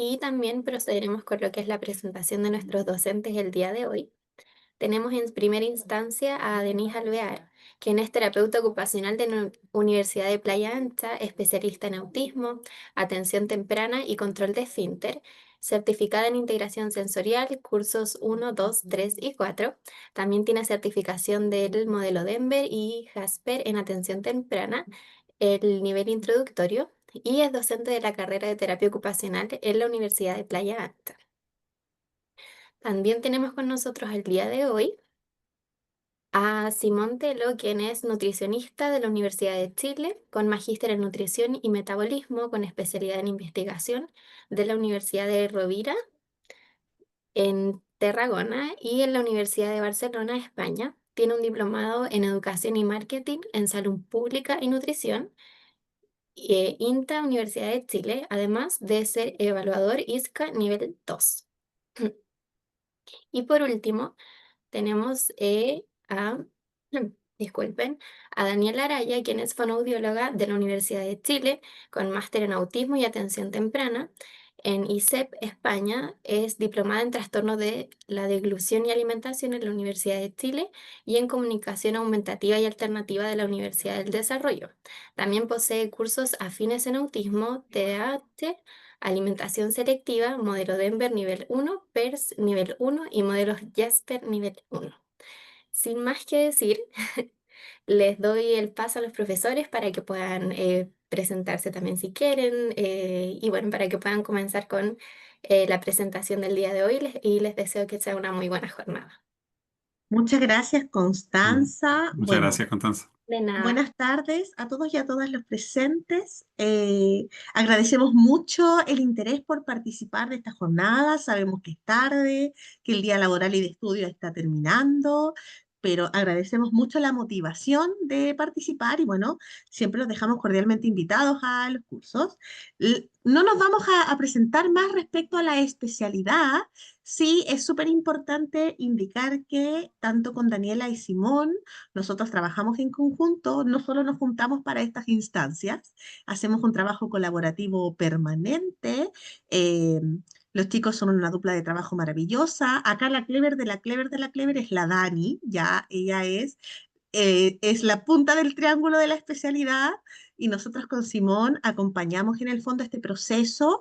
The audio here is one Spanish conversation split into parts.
y también procederemos con lo que es la presentación de nuestros docentes el día de hoy. Tenemos en primera instancia a Denise Alvear, quien es terapeuta ocupacional de la Universidad de Playa Ancha, especialista en autismo, atención temprana y control de esfínter, certificada en integración sensorial, cursos 1, 2, 3 y 4. También tiene certificación del modelo Denver y Jasper en atención temprana, el nivel introductorio, y es docente de la carrera de terapia ocupacional en la Universidad de Playa Ancha. También tenemos con nosotros el día de hoy a Simón Telo, quien es nutricionista de la Universidad de Chile, con magíster en nutrición y metabolismo, con especialidad en investigación de la Universidad de Rovira en Tarragona y en la Universidad de Barcelona, España. Tiene un diplomado en educación y marketing en salud pública y nutrición, INTA, Universidad de Chile, además de ser evaluador ISCA nivel 2. Y por último, tenemos disculpen, a Daniela Araya, quien es fonoaudióloga de la Universidad de Chile, con máster en autismo y atención temprana. En ISEP, España, es diplomada en trastorno de la deglución y alimentación en la Universidad de Chile y en comunicación aumentativa y alternativa de la Universidad del Desarrollo. También posee cursos afines en autismo, TDAH, alimentación selectiva, modelo Denver nivel 1, PERS nivel 1 y modelos Jasper nivel 1. Sin más que decir, les doy el paso a los profesores para que puedan presentarse también si quieren, y bueno, para que puedan comenzar con la presentación del día de hoy y les deseo que sea una muy buena jornada. Muchas gracias, Mm. Constanza. Muchas Bueno, gracias, Constanza. De nada. buenas tardes a todos y a todas los presentes. Agradecemos mucho el interés por participar de esta jornada. Sabemos que es tarde, que el día laboral y de estudio está terminando, pero agradecemos mucho la motivación de participar y bueno, siempre los dejamos cordialmente invitados a los cursos. No nos vamos a presentar más respecto a la especialidad. Sí, es súper importante indicar que tanto con Daniela y Simón, nosotros trabajamos en conjunto, no solo nos juntamos para estas instancias, hacemos un trabajo colaborativo permanente. eh, los chicos son una dupla de trabajo maravillosa. Acá la Clever de la Clever de la Clever es la Dani, ya ella es la punta del triángulo de la especialidad y nosotros con Simón acompañamos en el fondo este proceso,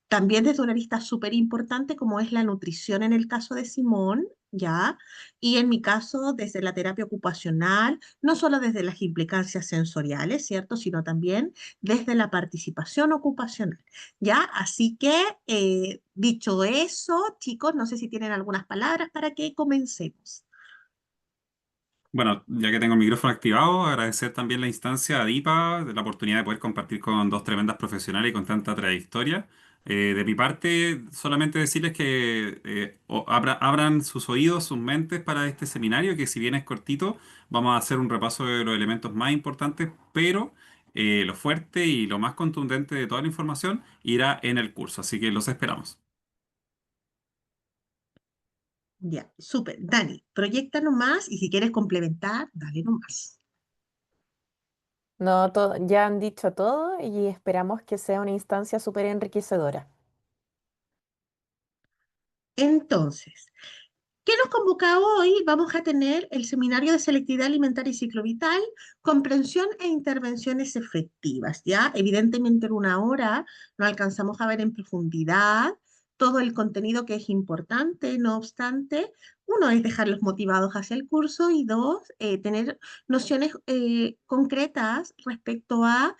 también desde una lista súper importante como es la nutrición en el caso de Simón, ¿ya? Y en mi caso desde la terapia ocupacional, no solo desde las implicancias sensoriales, ¿cierto? Sino también desde la participación ocupacional, ¿ya? Así que, dicho eso, chicos, no sé si tienen algunas palabras para que comencemos. Bueno, ya que tengo el micrófono activado, agradecer también la instancia a DIPA, de la oportunidad de poder compartir con dos tremendas profesionales y con tanta trayectoria. De mi parte, solamente decirles que abran sus oídos, sus mentes para este seminario, que si bien es cortito, vamos a hacer un repaso de los elementos más importantes, pero lo fuerte y lo más contundente de toda la información irá en el curso, así que los esperamos. Ya, súper. Dani, proyecta nomás y si quieres complementar, dale nomás. No, ya han dicho todo y esperamos que sea una instancia súper enriquecedora. Entonces, ¿qué nos convoca hoy? Vamos a tener el seminario de selectividad alimentaria y ciclo vital, comprensión e intervenciones efectivas, ¿ya? Evidentemente en una hora no alcanzamos a ver en profundidad todo el contenido que es importante, no obstante, uno es dejarlos motivados hacia el curso y dos, tener nociones concretas respecto a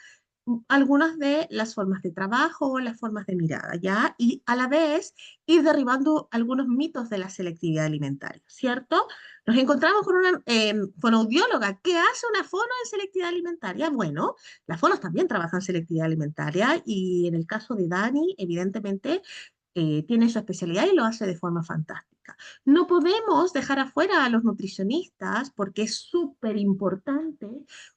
algunas de las formas de trabajo, las formas de mirada, ¿ya? Y a la vez ir derribando algunos mitos de la selectividad alimentaria, ¿cierto? Nos encontramos con una fonoaudióloga. ¿Qué hace una fono en selectividad alimentaria? Bueno, las fonos también trabajan selectividad alimentaria y en el caso de Dani, evidentemente, tiene su especialidad y lo hace de forma fantástica. No podemos dejar afuera a los nutricionistas porque es súper importante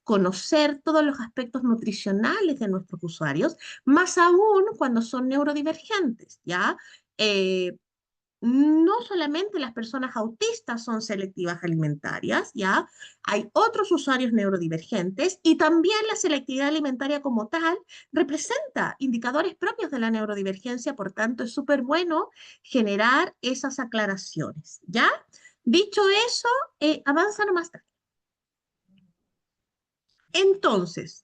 conocer todos los aspectos nutricionales de nuestros usuarios, más aún cuando son neurodivergentes, ¿ya? Eh, no solamente las personas autistas son selectivas alimentarias, ¿ya? Hay otros usuarios neurodivergentes y también la selectividad alimentaria como tal representa indicadores propios de la neurodivergencia, por tanto es súper bueno generar esas aclaraciones, ¿ya? Dicho eso, avanza nomás. Entonces,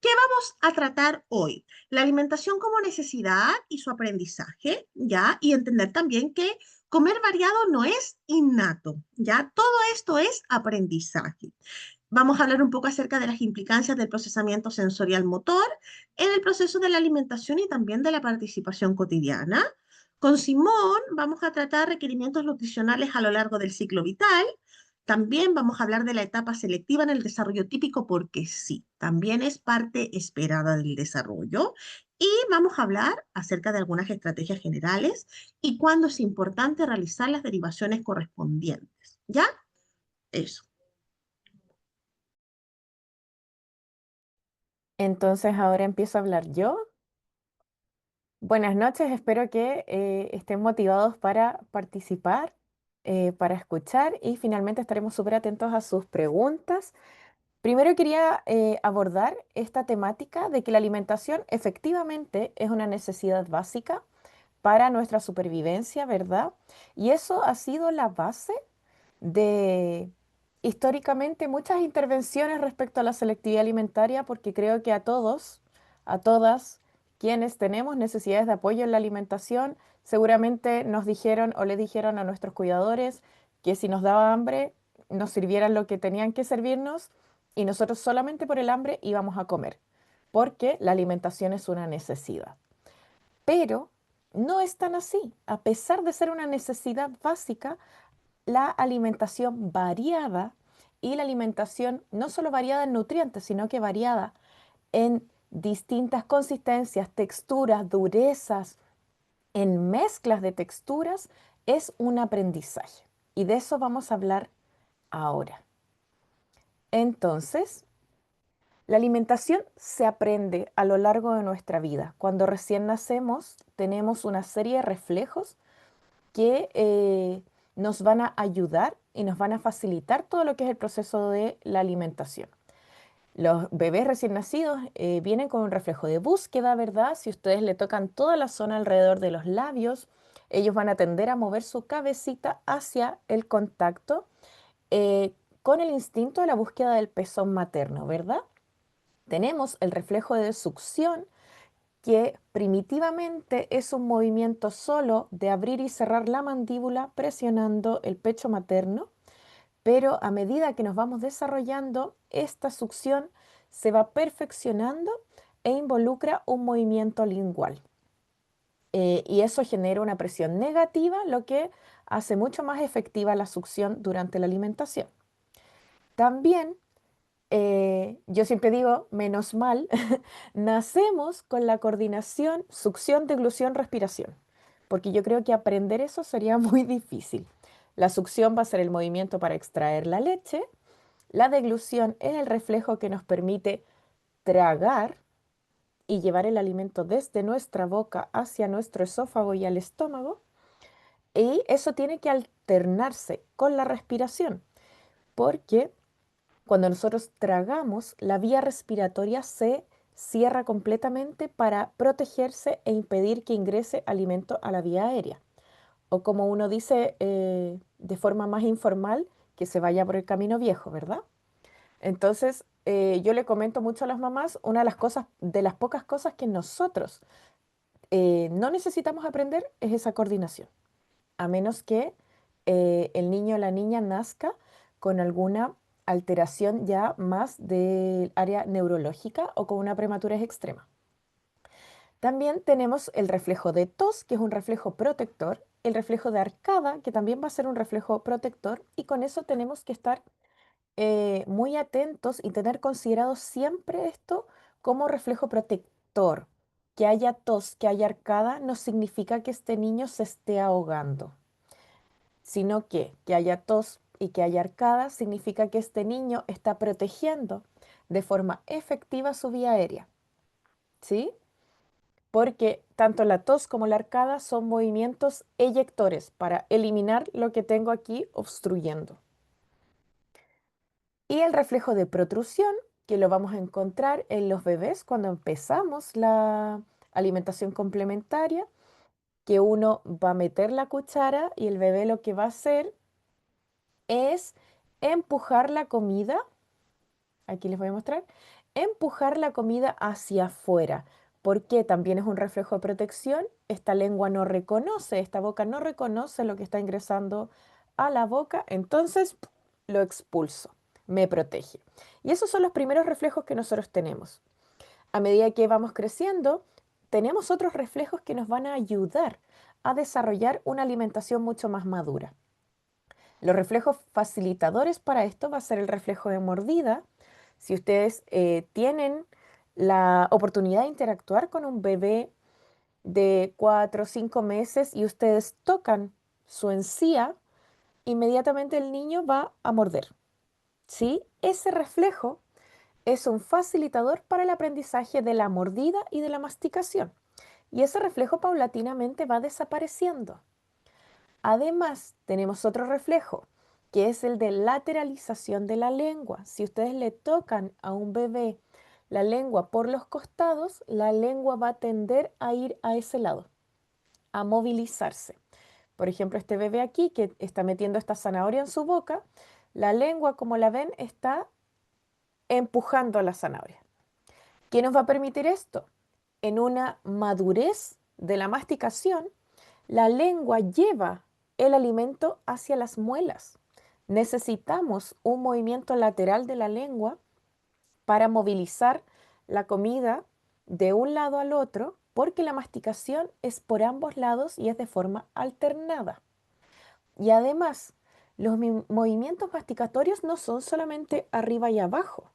¿qué vamos a tratar hoy? La alimentación como necesidad y su aprendizaje, ¿ya? Y entender también que comer variado no es innato, ¿ya? Todo esto es aprendizaje. Vamos a hablar un poco acerca de las implicancias del procesamiento sensorial motor en el proceso de la alimentación y también de la participación cotidiana. Con Simón vamos a tratar requerimientos nutricionales a lo largo del ciclo vital. También vamos a hablar de la etapa selectiva en el desarrollo típico porque sí, también es parte esperada del desarrollo. Y vamos a hablar acerca de algunas estrategias generales y cuándo es importante realizar las derivaciones correspondientes. ¿Ya? Eso. Entonces ahora empiezo a hablar yo. Buenas noches, espero que estén motivados para participar, para escuchar y finalmente estaremos súper atentos a sus preguntas. Primero quería abordar esta temática de que la alimentación efectivamente es una necesidad básica para nuestra supervivencia, ¿verdad? Y eso ha sido la base de históricamente muchas intervenciones respecto a la selectividad alimentaria, porque creo que a todos, a todas quienes tenemos necesidades de apoyo en la alimentación, seguramente nos dijeron o le dijeron a nuestros cuidadores que si nos daba hambre, nos sirvieran lo que tenían que servirnos y nosotros solamente por el hambre íbamos a comer, porque la alimentación es una necesidad. Pero no es tan así. A pesar de ser una necesidad básica, la alimentación variada y la alimentación no solo variada en nutrientes, sino que variada en distintas consistencias, texturas, durezas, en mezclas de texturas, es un aprendizaje. Y de eso vamos a hablar ahora. Entonces, la alimentación se aprende a lo largo de nuestra vida. Cuando recién nacemos, tenemos una serie de reflejos que nos van a ayudar y nos van a facilitar todo lo que es el proceso de la alimentación. Los bebés recién nacidos vienen con un reflejo de búsqueda, ¿verdad? Si ustedes le tocan toda la zona alrededor de los labios, ellos van a tender a mover su cabecita hacia el contacto eh, con el instinto de la búsqueda del pezón materno, ¿verdad? Tenemos el reflejo de succión, que primitivamente es un movimiento solo de abrir y cerrar la mandíbula presionando el pecho materno, pero a medida que nos vamos desarrollando, esta succión se va perfeccionando e involucra un movimiento lingual. Y eso genera una presión negativa, lo que hace mucho más efectiva la succión durante la alimentación. También yo siempre digo, menos mal, nacemos con la coordinación, succión, deglución, respiración, porque yo creo que aprender eso sería muy difícil. La succión va a ser el movimiento para extraer la leche, la deglución es el reflejo que nos permite tragar y llevar el alimento desde nuestra boca hacia nuestro esófago y al estómago, y eso tiene que alternarse con la respiración, porque cuando nosotros tragamos, la vía respiratoria se cierra completamente para protegerse e impedir que ingrese alimento a la vía aérea. O como uno dice de forma más informal, que se vaya por el camino viejo, ¿verdad? Entonces, yo le comento mucho a las mamás, una de las cosas, de las pocas cosas que nosotros no necesitamos aprender es esa coordinación, a menos que el niño o la niña nazca con alguna alteración ya más del área neurológica o con una prematurez extrema. También tenemos el reflejo de tos, que es un reflejo protector, el reflejo de arcada, que también va a ser un reflejo protector, y con eso tenemos que estar muy atentos y tener considerado siempre esto como reflejo protector. Que haya tos, que haya arcada, no significa que este niño se esté ahogando, sino que haya tos y que haya arcada significa que este niño está protegiendo de forma efectiva su vía aérea, ¿sí? porque tanto la tos como la arcada son movimientos eyectores para eliminar lo que tengo aquí obstruyendo. Y el reflejo de protrusión, que lo vamos a encontrar en los bebés cuando empezamos la alimentación complementaria, que uno va a meter la cuchara y el bebé lo que va a hacer es empujar la comida, aquí les voy a mostrar, empujar la comida hacia afuera, porque también es un reflejo de protección. Esta lengua no reconoce, esta boca no reconoce lo que está ingresando a la boca, entonces lo expulso, me protege. Y esos son los primeros reflejos que nosotros tenemos. A medida que vamos creciendo, tenemos otros reflejos que nos van a ayudar a desarrollar una alimentación mucho más madura. Los reflejos facilitadores para esto va a ser el reflejo de mordida. Si ustedes tienen la oportunidad de interactuar con un bebé de 4 o 5 meses y ustedes tocan su encía, inmediatamente el niño va a morder. ¿Sí? Ese reflejo es un facilitador para el aprendizaje de la mordida y de la masticación. Y ese reflejo paulatinamente va desapareciendo. Además, tenemos otro reflejo, que es el de lateralización de la lengua. Si ustedes le tocan a un bebé la lengua por los costados, la lengua va a tender a ir a ese lado, a movilizarse. Por ejemplo, este bebé aquí que está metiendo esta zanahoria en su boca, la lengua, como la ven, está empujando a la zanahoria. ¿Qué nos va a permitir esto? En una madurez de la masticación, la lengua lleva el alimento hacia las muelas. Necesitamos un movimiento lateral de la lengua para movilizar la comida de un lado al otro, porque la masticación es por ambos lados y es de forma alternada. Y además, los movimientos masticatorios no son solamente arriba y abajo,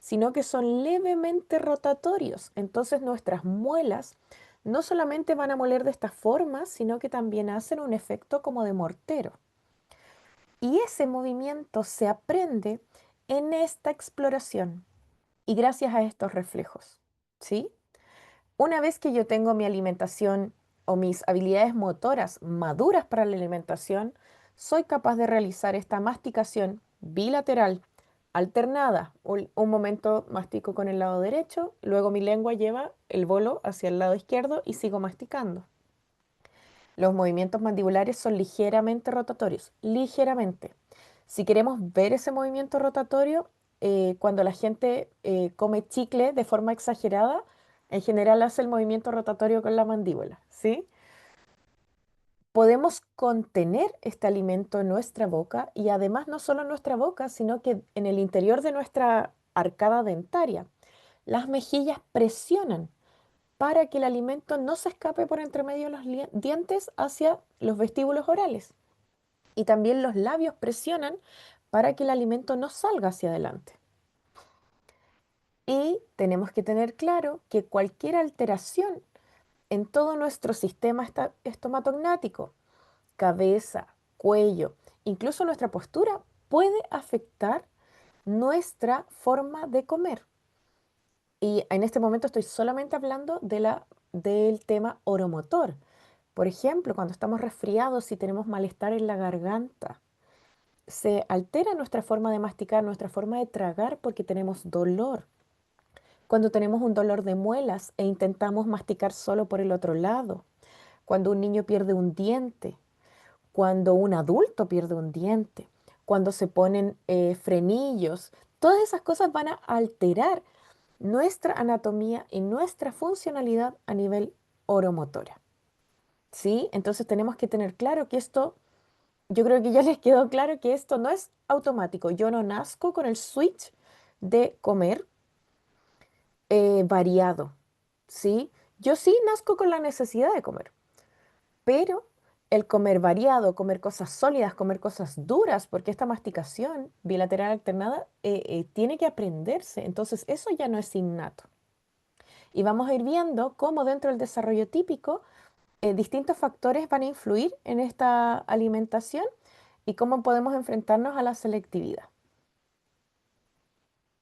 sino que son levemente rotatorios. Entonces nuestras muelas no solamente van a moler de esta forma, sino que también hacen un efecto como de mortero. Y ese movimiento se aprende en esta exploración y gracias a estos reflejos, ¿sí? Una vez que yo tengo mi alimentación o mis habilidades motoras maduras para la alimentación, soy capaz de realizar esta masticación bilateral, alternada. Un momento mastico con el lado derecho, luego mi lengua lleva el bolo hacia el lado izquierdo y sigo masticando. Los movimientos mandibulares son ligeramente rotatorios, ligeramente. Si queremos ver ese movimiento rotatorio, cuando la gente come chicle de forma exagerada, en general hace el movimiento rotatorio con la mandíbula, ¿sí? Podemos contener este alimento en nuestra boca y además no solo en nuestra boca, sino que en el interior de nuestra arcada dentaria. Las mejillas presionan para que el alimento no se escape por entre medio de los dientes hacia los vestíbulos orales. Y también los labios presionan para que el alimento no salga hacia adelante. Y tenemos que tener claro que cualquier alteración en todo nuestro sistema estomatognático, cabeza, cuello, incluso nuestra postura, puede afectar nuestra forma de comer. Y en este momento estoy solamente hablando del tema oromotor. Por ejemplo, cuando estamos resfriados y tenemos malestar en la garganta, se altera nuestra forma de masticar, nuestra forma de tragar porque tenemos dolor. Cuando tenemos un dolor de muelas e intentamos masticar solo por el otro lado. Cuando un niño pierde un diente. Cuando un adulto pierde un diente. Cuando se ponen frenillos. Todas esas cosas van a alterar nuestra anatomía y nuestra funcionalidad a nivel oromotora. ¿Sí? Entonces tenemos que tener claro que esto, yo creo que ya les quedó claro que esto no es automático. Yo no nazco con el switch de comer variado, ¿sí? Yo sí nazco con la necesidad de comer, pero el comer variado, comer cosas sólidas, comer cosas duras, porque esta masticación bilateral alternada tiene que aprenderse, entonces eso ya no es innato. Y vamos a ir viendo cómo dentro del desarrollo típico distintos factores van a influir en esta alimentación y cómo podemos enfrentarnos a la selectividad.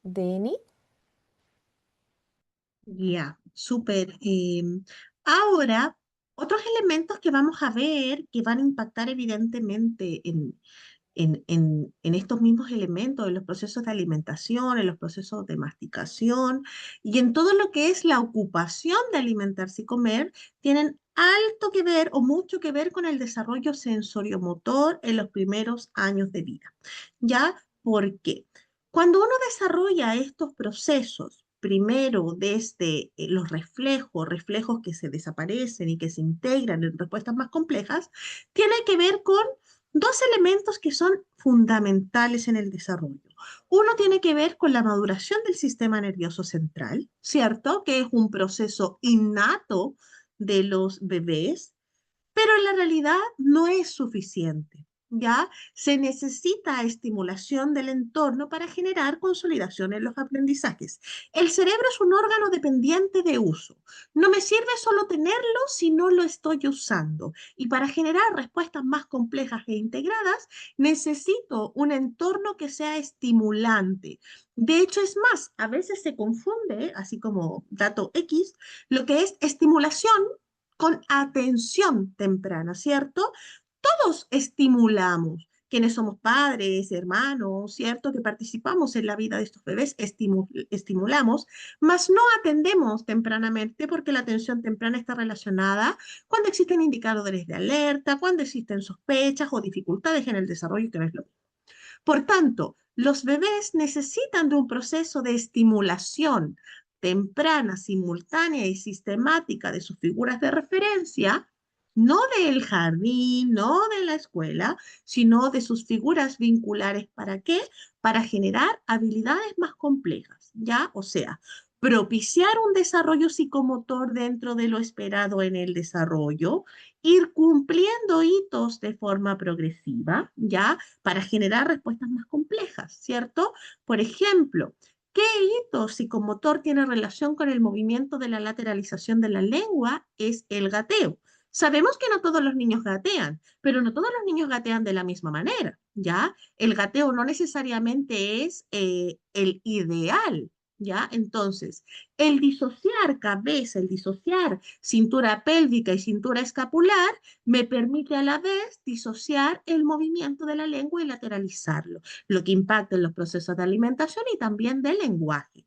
Deni. Ya, súper. Ahora, otros elementos que vamos a ver que van a impactar evidentemente en estos mismos elementos, en los procesos de alimentación, en los procesos de masticación y en todo lo que es la ocupación de alimentarse y comer, tienen alto que ver o mucho que ver con el desarrollo sensoriomotor en los primeros años de vida. ¿Ya? ¿Por qué? Cuando uno desarrolla estos procesos, primero desde los reflejos que se desaparecen y que se integran en respuestas más complejas, tiene que ver con dos elementos que son fundamentales en el desarrollo. Uno tiene que ver con la maduración del sistema nervioso central, ¿cierto? Que es un proceso innato de los bebés, pero en la realidad no es suficiente. ¿Ya? Se necesita estimulación del entorno para generar consolidación en los aprendizajes. El cerebro es un órgano dependiente de uso. No me sirve solo tenerlo si no lo estoy usando. Y para generar respuestas más complejas e integradas, necesito un entorno que sea estimulante. De hecho, es más, a veces se confunde, así como dato X, lo que es estimulación con atención temprana, ¿cierto? Todos estimulamos, quienes somos padres, hermanos, ¿cierto? Que participamos en la vida de estos bebés, estimulamos, mas no atendemos tempranamente porque la atención temprana está relacionada cuando existen indicadores de alerta, cuando existen sospechas o dificultades en el desarrollo, que no es lo mismo. Por tanto, los bebés necesitan de un proceso de estimulación temprana, simultánea y sistemática de sus figuras de referencia, no del jardín, no de la escuela, sino de sus figuras vinculares. ¿Para qué? Para generar habilidades más complejas, ¿ya? O sea, propiciar un desarrollo psicomotor dentro de lo esperado en el desarrollo, ir cumpliendo hitos de forma progresiva, ¿ya? Para generar respuestas más complejas, ¿cierto? Por ejemplo, ¿qué hito psicomotor tiene relación con el movimiento de la lateralización de la lengua? Es el gateo. Sabemos que no todos los niños gatean, pero no todos los niños gatean de la misma manera, ¿ya? El gateo no necesariamente es el ideal, ¿ya? Entonces, el disociar cabeza, el disociar cintura pélvica y cintura escapular me permite a la vez disociar el movimiento de la lengua y lateralizarlo, lo que impacta en los procesos de alimentación y también del lenguaje.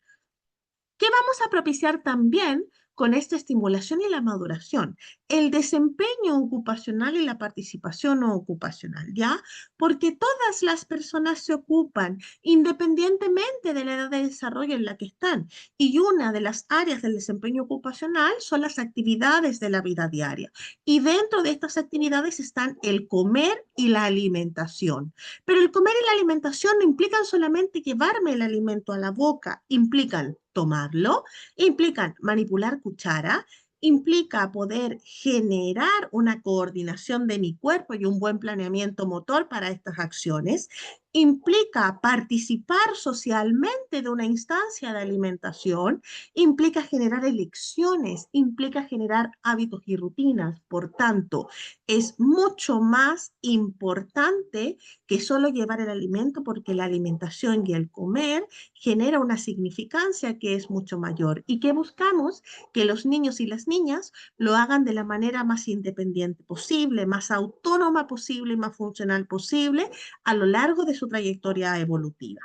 ¿Qué vamos a propiciar también con esta estimulación y la maduración? El desempeño ocupacional y la participación no ocupacional, ¿ya? Porque todas las personas se ocupan independientemente de la edad de desarrollo en la que están. Y una de las áreas del desempeño ocupacional son las actividades de la vida diaria. Y dentro de estas actividades están el comer y la alimentación. Pero el comer y la alimentación no implican solamente llevarme el alimento a la boca, implican tomarlo, implican manipular cuchara, implica poder generar una coordinación de mi cuerpo y un buen planeamiento motor para estas acciones, implica participar socialmente de una instancia de alimentación, implica generar elecciones, implica generar hábitos y rutinas. Por tanto, es mucho más importante que solo llevar el alimento, porque la alimentación y el comer genera una significancia que es mucho mayor. ¿Y que buscamos? Que los niños y las niñas lo hagan de la manera más independiente posible, más autónoma posible y más funcional posible a lo largo de su trayectoria evolutiva.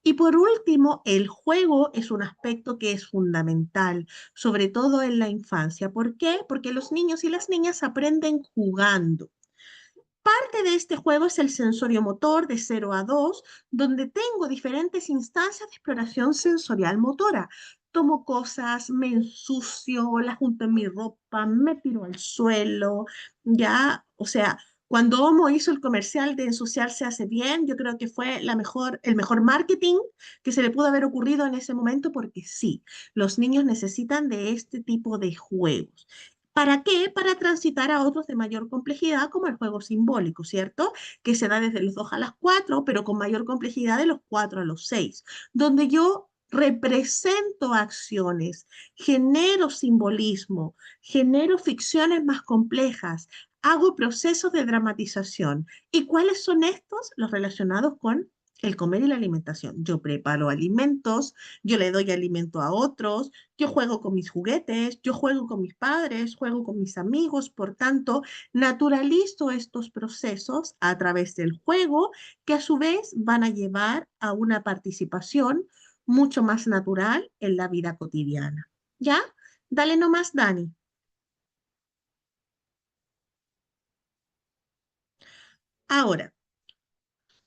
Y por último, el juego es un aspecto que es fundamental, sobre todo en la infancia. ¿Por qué? Porque los niños y las niñas aprenden jugando. Parte de este juego es el sensorio motor de 0 a 2, donde tengo diferentes instancias de exploración sensorial motora. Tomo cosas, me ensucio, las junto en mi ropa, me tiro al suelo, ya, o sea, cuando Omo hizo el comercial de ensuciarse hace bien, yo creo que fue el mejor marketing que se le pudo haber ocurrido en ese momento, porque sí, los niños necesitan de este tipo de juegos. ¿Para qué? Para transitar a otros de mayor complejidad, como el juego simbólico, ¿cierto? Que se da desde los 2 a las 4, pero con mayor complejidad de los 4 a los 6, donde yo represento acciones, genero simbolismo, genero ficciones más complejas, hago procesos de dramatización. ¿Y cuáles son estos? Los relacionados con El comer y la alimentación. Yo preparo alimentos, yo le doy alimento a otros, yo juego con mis juguetes, yo juego con mis padres, juego con mis amigos. Por tanto, naturalizo estos procesos a través del juego que a su vez van a llevar a una participación mucho más natural en la vida cotidiana. ¿Ya? Dale nomás, Dani. Ahora,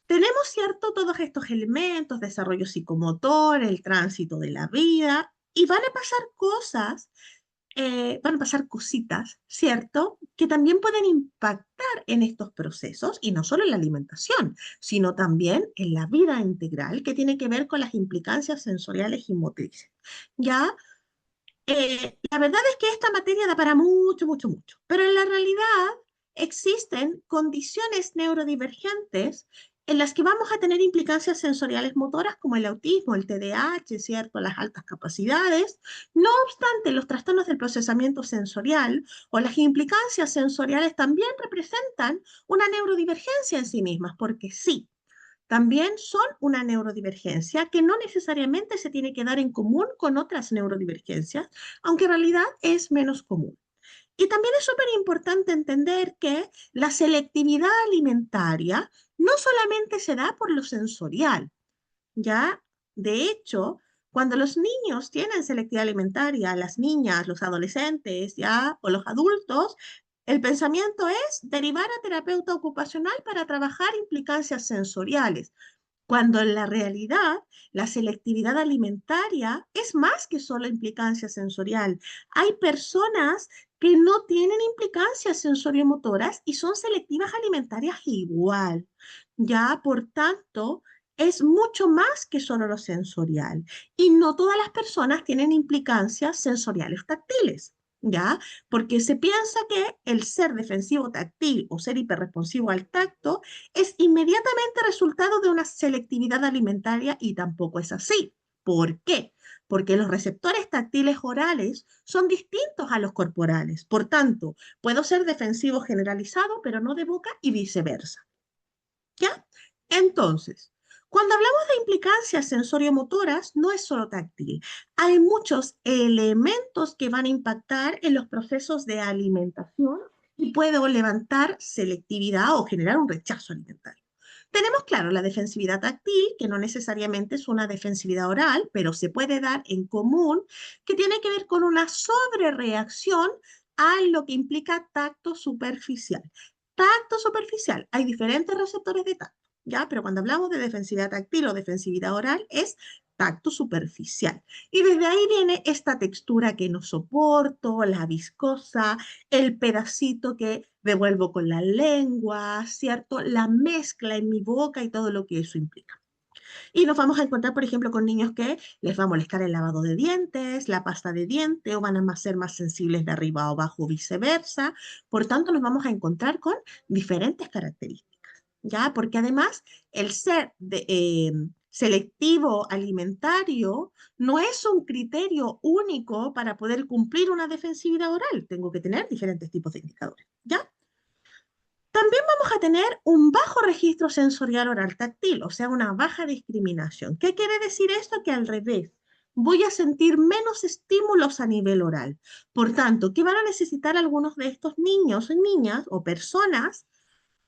tenemos, ¿cierto?, todos estos elementos, desarrollo psicomotor, el tránsito de la vida, y van a pasar cosas, van a pasar cositas, ¿cierto?, que también pueden impactar en estos procesos, y no solo en la alimentación, sino también en la vida integral, que tiene que ver con las implicancias sensoriales y motrices. ¿Ya? La verdad es que esta materia da para mucho, mucho, mucho, pero en la realidad existen condiciones neurodivergentes en las que vamos a tener implicancias sensoriales motoras como el autismo, el TDAH, ¿cierto? Las altas capacidades. No obstante, los trastornos del procesamiento sensorial o las implicancias sensoriales también representan una neurodivergencia en sí mismas, porque sí, también son una neurodivergencia que no necesariamente se tiene que dar en común con otras neurodivergencias, aunque en realidad es menos común. Y también es súper importante entender que la selectividad alimentaria no solamente se da por lo sensorial, ¿ya? De hecho, cuando los niños tienen selectividad alimentaria, las niñas, los adolescentes, ¿ya? O los adultos, el pensamiento es derivar a terapeuta ocupacional para trabajar implicancias sensoriales, cuando en la realidad la selectividad alimentaria es más que solo implicancia sensorial. Hay personas que no tienen implicancias sensoriomotoras y son selectivas alimentarias igual. Ya, por tanto, es mucho más que solo lo sensorial. Y no todas las personas tienen implicancias sensoriales táctiles. ¿Ya? Porque se piensa que el ser defensivo táctil o ser hiperresponsivo al tacto es inmediatamente resultado de una selectividad alimentaria y tampoco es así. ¿Por qué? Porque los receptores táctiles orales son distintos a los corporales. Por tanto, puedo ser defensivo generalizado, pero no de boca y viceversa. ¿Ya? Entonces, cuando hablamos de implicancias sensoriomotoras, no es solo táctil. Hay muchos elementos que van a impactar en los procesos de alimentación y puedo levantar selectividad o generar un rechazo alimentario. Tenemos, claro, la defensividad táctil, que no necesariamente es una defensividad oral, pero se puede dar en común, que tiene que ver con una sobrereacción a lo que implica tacto superficial. Tacto superficial, hay diferentes receptores de tacto, ¿ya? Pero cuando hablamos de defensividad táctil o defensividad oral, es tacto superficial. Y desde ahí viene esta textura que no soporto, la viscosa, el pedacito que devuelvo con la lengua, ¿cierto? La mezcla en mi boca y todo lo que eso implica. Y nos vamos a encontrar, por ejemplo, con niños que les va a molestar el lavado de dientes, la pasta de diente, o van a ser más sensibles de arriba a abajo, o viceversa. Por tanto, nos vamos a encontrar con diferentes características, ¿ya? Porque además, el ser selectivo alimentario no es un criterio único para poder cumplir una defensividad oral. Tengo que tener diferentes tipos de indicadores, ¿ya? También vamos a tener un bajo registro sensorial oral táctil, o sea, una baja discriminación. ¿Qué quiere decir esto? Que al revés, voy a sentir menos estímulos a nivel oral. Por tanto, ¿qué van a necesitar algunos de estos niños o niñas o personas?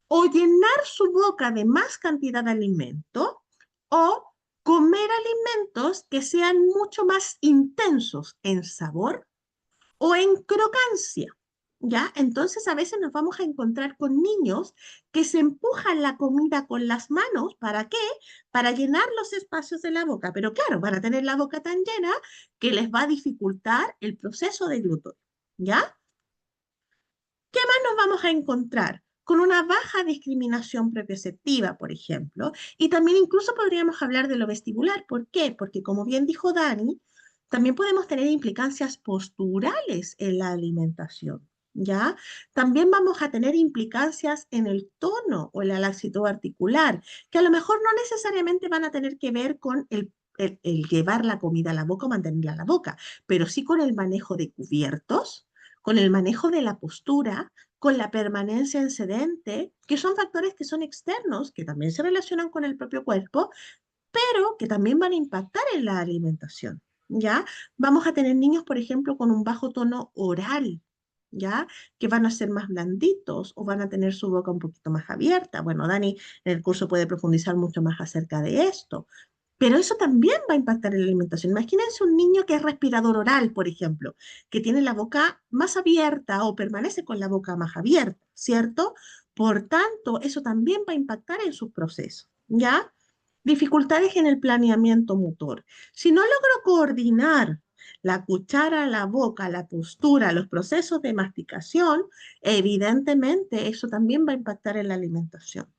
O llenar su boca de más cantidad de alimento o comer alimentos que sean mucho más intensos en sabor o en crocancia, ¿ya? Entonces a veces nos vamos a encontrar con niños que se empujan la comida con las manos, ¿para qué? Para llenar los espacios de la boca, pero claro, van a tener la boca tan llena que les va a dificultar el proceso de gluten, ¿ya? ¿Qué más nos vamos a encontrar? Con una baja discriminación propioceptiva, por ejemplo, y también incluso podríamos hablar de lo vestibular. ¿Por qué? Porque como bien dijo Dani, también podemos tener implicancias posturales en la alimentación, ¿ya? También vamos a tener implicancias en el tono o la laxitud articular, que a lo mejor no necesariamente van a tener que ver con el llevar la comida a la boca o mantenerla a la boca, pero sí con el manejo de cubiertos, con el manejo de la postura, con la permanencia en sedente, que son factores que son externos, que también se relacionan con el propio cuerpo, pero que también van a impactar en la alimentación, ¿ya? Vamos a tener niños, por ejemplo, con un bajo tono oral, ¿ya? Que van a ser más blanditos o van a tener su boca un poquito más abierta. Bueno, Dani en el curso puede profundizar mucho más acerca de esto, pero eso también va a impactar en la alimentación. Imagínense un niño que es respirador oral, por ejemplo, que tiene la boca más abierta o permanece con la boca más abierta, ¿cierto? Por tanto, eso también va a impactar en sus procesos, ¿ya? Dificultades en el planeamiento motor. Si no logro coordinar la cuchara, la boca, la postura, los procesos de masticación, evidentemente eso también va a impactar en la alimentación.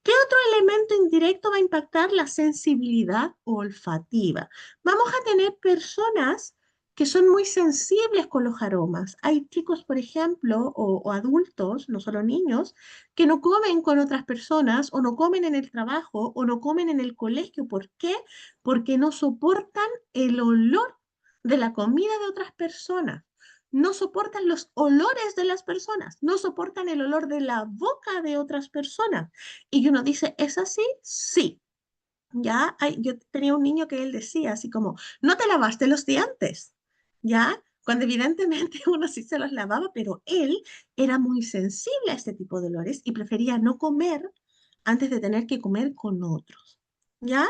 ¿Qué otro elemento indirecto va a impactar la sensibilidad olfativa? Vamos a tener personas que son muy sensibles con los aromas. Hay chicos, por ejemplo, o adultos, no solo niños, que no comen con otras personas o no comen en el trabajo o no comen en el colegio. ¿Por qué? Porque no soportan el olor de la comida de otras personas. No soportan los olores de las personas, no soportan el olor de la boca de otras personas. Y uno dice, ¿es así? Sí. Ya, yo tenía un niño que él decía así como, no te lavaste los dientes, ¿ya? Cuando evidentemente uno sí se los lavaba, pero él era muy sensible a este tipo de olores y prefería no comer antes de tener que comer con otros, ¿ya?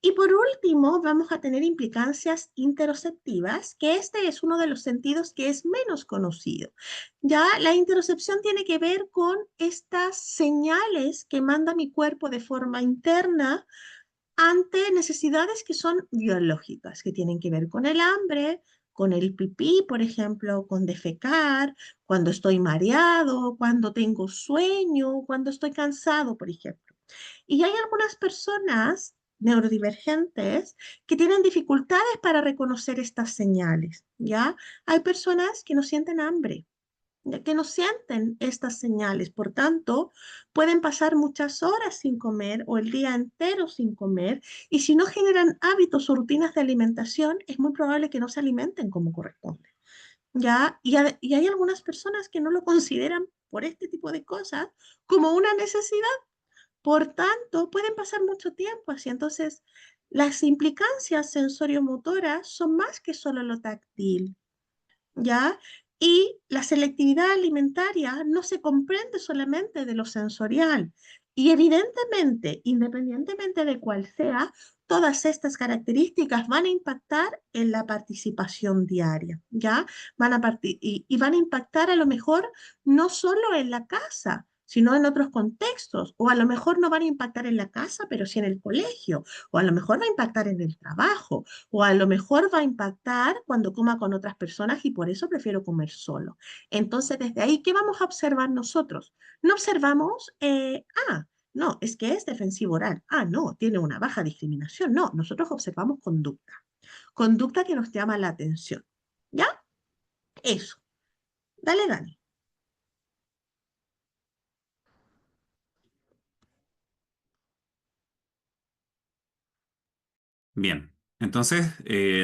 Y por último, vamos a tener implicancias interoceptivas, que este es uno de los sentidos que es menos conocido. Ya la interocepción tiene que ver con estas señales que manda mi cuerpo de forma interna ante necesidades que son biológicas, que tienen que ver con el hambre, con el pipí, por ejemplo, con defecar, cuando estoy mareado, cuando tengo sueño, cuando estoy cansado, por ejemplo. Y hay algunas personas neurodivergentes que tienen dificultades para reconocer estas señales, ¿ya? Hay personas que no sienten hambre, que no sienten estas señales. Por tanto, pueden pasar muchas horas sin comer o el día entero sin comer y si no generan hábitos o rutinas de alimentación, es muy probable que no se alimenten como corresponde. ¿Ya? Y hay algunas personas que no lo consideran por este tipo de cosas como una necesidad. Por tanto, pueden pasar mucho tiempo así. Entonces, las implicancias sensoriomotoras son más que solo lo táctil. ¿Ya? Y la selectividad alimentaria no se comprende solamente de lo sensorial. Y evidentemente, independientemente de cuál sea, todas estas características van a impactar en la participación diaria, ¿ya? Y van a impactar a lo mejor no solo en la casa, sino en otros contextos, o a lo mejor no van a impactar en la casa, pero sí en el colegio, o a lo mejor va a impactar en el trabajo, o a lo mejor va a impactar cuando coma con otras personas y por eso prefiero comer solo. Entonces, desde ahí, ¿qué vamos a observar nosotros? No observamos, no, es que es defensivo oral. Ah, no, tiene una baja discriminación. No, nosotros observamos conducta. Conducta que nos llama la atención. ¿Ya? Eso. Dale, Dani. Bien, entonces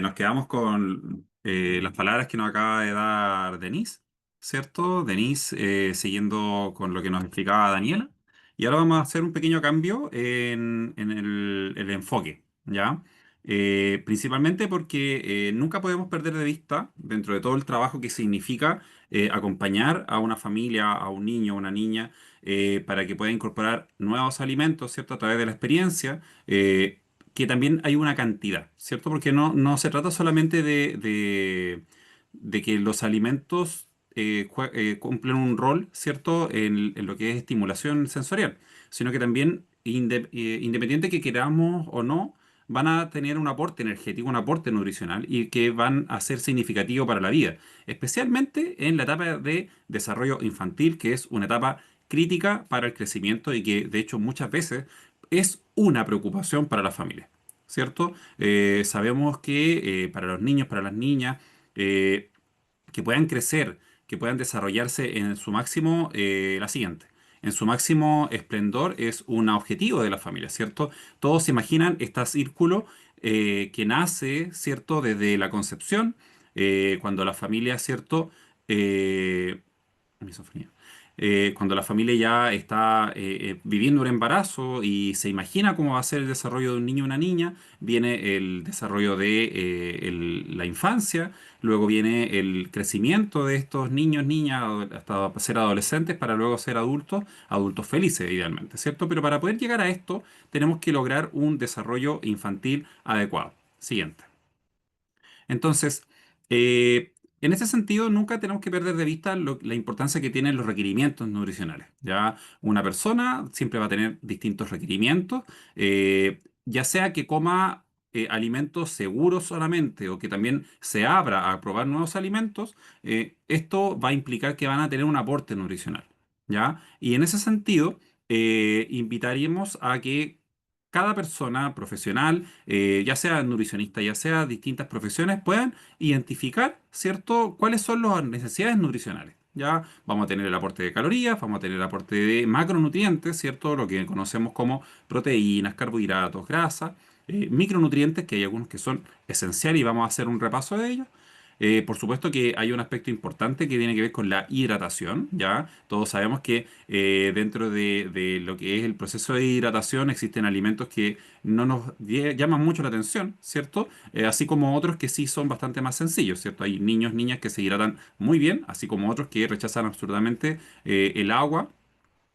nos quedamos con las palabras que nos acaba de dar Denise, ¿cierto? Denise, siguiendo con lo que nos explicaba Daniela. Y ahora vamos a hacer un pequeño cambio en el enfoque, ¿ya? Principalmente porque nunca podemos perder de vista, dentro de todo el trabajo que significa acompañar a una familia, a un niño, a una niña, para que pueda incorporar nuevos alimentos, ¿cierto? A través de la experiencia. Que también hay una cantidad, ¿cierto? Porque no se trata solamente de que los alimentos cumplen un rol, ¿cierto? En lo que es estimulación sensorial, sino que también, independiente que queramos o no, van a tener un aporte energético, un aporte nutricional y que van a ser significativos para la vida, especialmente en la etapa de desarrollo infantil, que es una etapa crítica para el crecimiento y que de hecho muchas veces es una preocupación para la familia, ¿cierto? Sabemos que para los niños, para las niñas, eh, que puedan crecer, que puedan desarrollarse en su máximo, la siguiente. En su máximo esplendor es un objetivo de la familia, ¿cierto? Todos se imaginan este círculo que nace, ¿cierto? Desde la concepción, cuando la familia, ¿cierto? misofonía. Cuando la familia ya está viviendo un embarazo y se imagina cómo va a ser el desarrollo de un niño o una niña, viene el desarrollo de la infancia, luego viene el crecimiento de estos niños, niñas, hasta ser adolescentes, para luego ser adultos, adultos felices, idealmente, ¿cierto? Pero para poder llegar a esto, tenemos que lograr un desarrollo infantil adecuado. Siguiente. Entonces, eh, en ese sentido, nunca tenemos que perder de vista la importancia que tienen los requerimientos nutricionales. Ya una persona siempre va a tener distintos requerimientos, ya sea que coma alimentos seguros solamente o que también se abra a probar nuevos alimentos, esto va a implicar que van a tener un aporte nutricional. ¿Ya? Y en ese sentido, invitaríamos a que cada persona profesional, ya sea nutricionista, ya sea distintas profesiones, puedan identificar, ¿cierto?, cuáles son las necesidades nutricionales. Ya vamos a tener el aporte de calorías, vamos a tener el aporte de macronutrientes, ¿cierto? Lo que conocemos como proteínas, carbohidratos, grasas, micronutrientes, que hay algunos que son esenciales y vamos a hacer un repaso de ellos. Por supuesto que hay un aspecto importante que tiene que ver con la hidratación, ¿ya? Todos sabemos que dentro de lo que es el proceso de hidratación existen alimentos que no nos llaman mucho la atención, ¿cierto? Así como otros que sí son bastante más sencillos, ¿cierto? Hay niños, niñas que se hidratan muy bien, así como otros que rechazan absolutamente el agua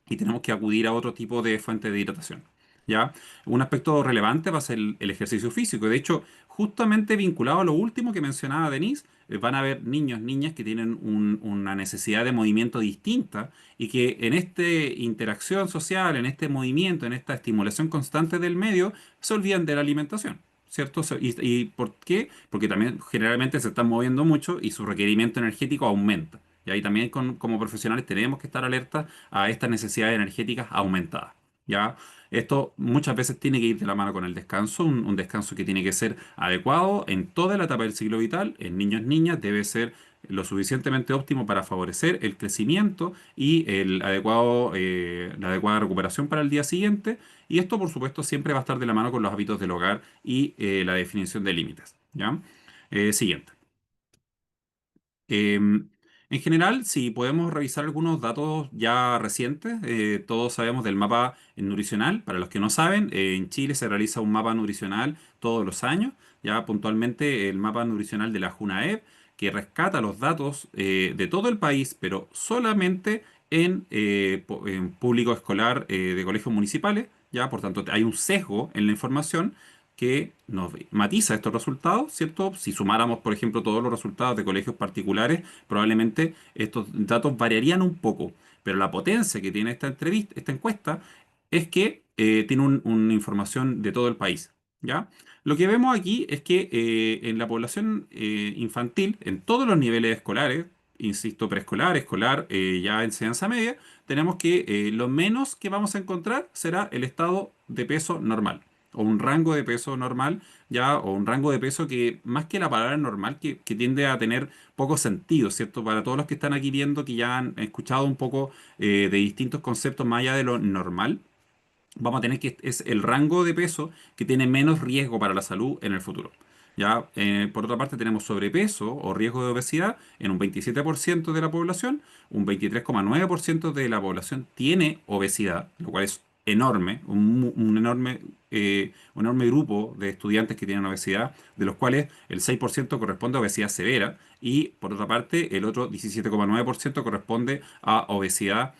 y tenemos que acudir a otro tipo de fuente de hidratación. ¿Ya? Un aspecto relevante va a ser el ejercicio físico. De hecho, justamente vinculado a lo último que mencionaba Denise, van a haber niños, niñas que tienen una necesidad de movimiento distinta y que en esta interacción social, en este movimiento, en esta estimulación constante del medio, se olvidan de la alimentación. ¿Cierto? ¿Y por qué? Porque también generalmente se están moviendo mucho y su requerimiento energético aumenta. Y ahí también como profesionales tenemos que estar alertas a estas necesidades energéticas aumentadas. ¿Ya? Esto muchas veces tiene que ir de la mano con el descanso, un descanso que tiene que ser adecuado en toda la etapa del ciclo vital, en niños, niñas, debe ser lo suficientemente óptimo para favorecer el crecimiento y la adecuada recuperación para el día siguiente. Y esto, por supuesto, siempre va a estar de la mano con los hábitos del hogar y la definición de límites. ¿Ya? Siguiente. En general, si podemos revisar algunos datos ya recientes, todos sabemos del mapa nutricional. Para los que no saben, en Chile se realiza un mapa nutricional todos los años, ya puntualmente el mapa nutricional de la JUNAEP, que rescata los datos de todo el país, pero solamente en público escolar de colegios municipales. Ya, por tanto, hay un sesgo en la información que nos matiza estos resultados, ¿cierto? Si sumáramos, por ejemplo, todos los resultados de colegios particulares, probablemente estos datos variarían un poco, pero la potencia que tiene esta encuesta es que tiene una información de todo el país, ¿ya? Lo que vemos aquí es que en la población infantil, en todos los niveles escolares, insisto, preescolar, escolar, ya enseñanza media, tenemos que lo menos que vamos a encontrar será el estado de peso normal o un rango de peso normal, ya, o un rango de peso que, más que la palabra normal, que tiende a tener poco sentido, ¿cierto? Para todos los que están aquí viendo, que ya han escuchado un poco de distintos conceptos más allá de lo normal, vamos a tener que es el rango de peso que tiene menos riesgo para la salud en el futuro. Ya, por otra parte, tenemos sobrepeso o riesgo de obesidad en un 27% de la población, un 23,9% de la población tiene obesidad, lo cual es enorme, un enorme grupo de estudiantes que tienen obesidad, de los cuales el 6% corresponde a obesidad severa y, por otra parte, el otro 17,9% corresponde a obesidad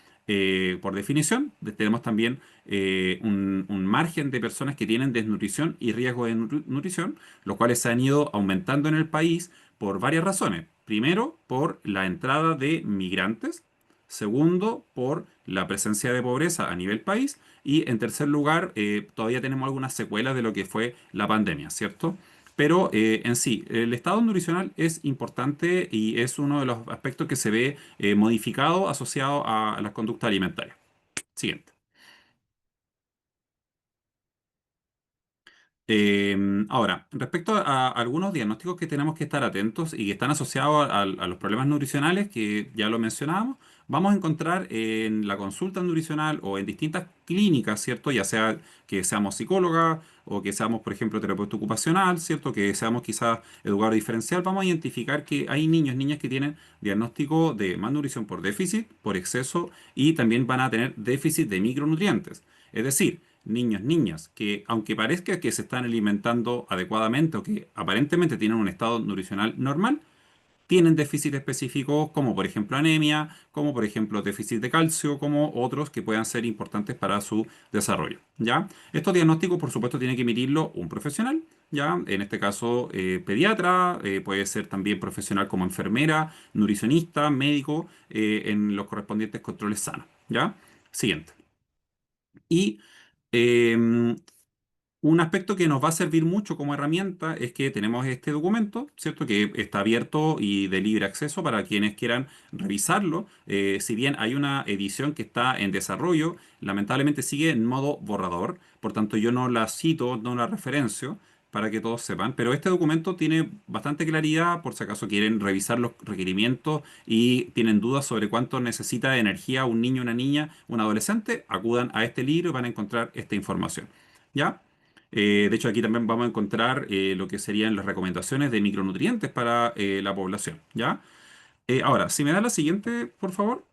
por definición. Tenemos también un margen de personas que tienen desnutrición y riesgo de nutrición, los cuales se han ido aumentando en el país por varias razones. Primero, por la entrada de migrantes. Segundo, por la presencia de pobreza a nivel país. Y en tercer lugar, todavía tenemos algunas secuelas de lo que fue la pandemia, ¿cierto? Pero en sí, el estado nutricional es importante y es uno de los aspectos que se ve modificado asociado a la conducta alimentaria. Siguiente. Ahora, respecto a algunos diagnósticos que tenemos que estar atentos y que están asociados a los problemas nutricionales, que ya lo mencionábamos, vamos a encontrar en la consulta nutricional o en distintas clínicas, ¿cierto? Ya sea que seamos psicólogas o que seamos, por ejemplo, terapeuta ocupacional, ¿cierto? Que seamos quizás educador diferencial, vamos a identificar que hay niños, niñas que tienen diagnóstico de malnutrición por déficit, por exceso y también van a tener déficit de micronutrientes. Es decir, niños, niñas que aunque parezca que se están alimentando adecuadamente o que aparentemente tienen un estado nutricional normal, tienen déficit específicos como por ejemplo anemia, como por ejemplo déficit de calcio, como otros que puedan ser importantes para su desarrollo, ¿ya? Estos diagnósticos, por supuesto, tiene que emitirlo un profesional, ¿ya? En este caso, pediatra, puede ser también profesional como enfermera, nutricionista, médico, en los correspondientes controles sanos, ¿ya? Siguiente. Y em, un aspecto que nos va a servir mucho como herramienta es que tenemos este documento, ¿cierto? Que está abierto y de libre acceso para quienes quieran revisarlo. Si bien hay una edición que está en desarrollo, lamentablemente sigue en modo borrador, por tanto yo no la cito, no la referencio para que todos sepan, pero este documento tiene bastante claridad por si acaso quieren revisar los requerimientos y tienen dudas sobre cuánto necesita de energía un niño, una niña, un adolescente, acudan a este libro y van a encontrar esta información. ¿Ya? De hecho, aquí también vamos a encontrar lo que serían las recomendaciones de micronutrientes para la población, ¿ya? Ahora, si me da la siguiente, por favor,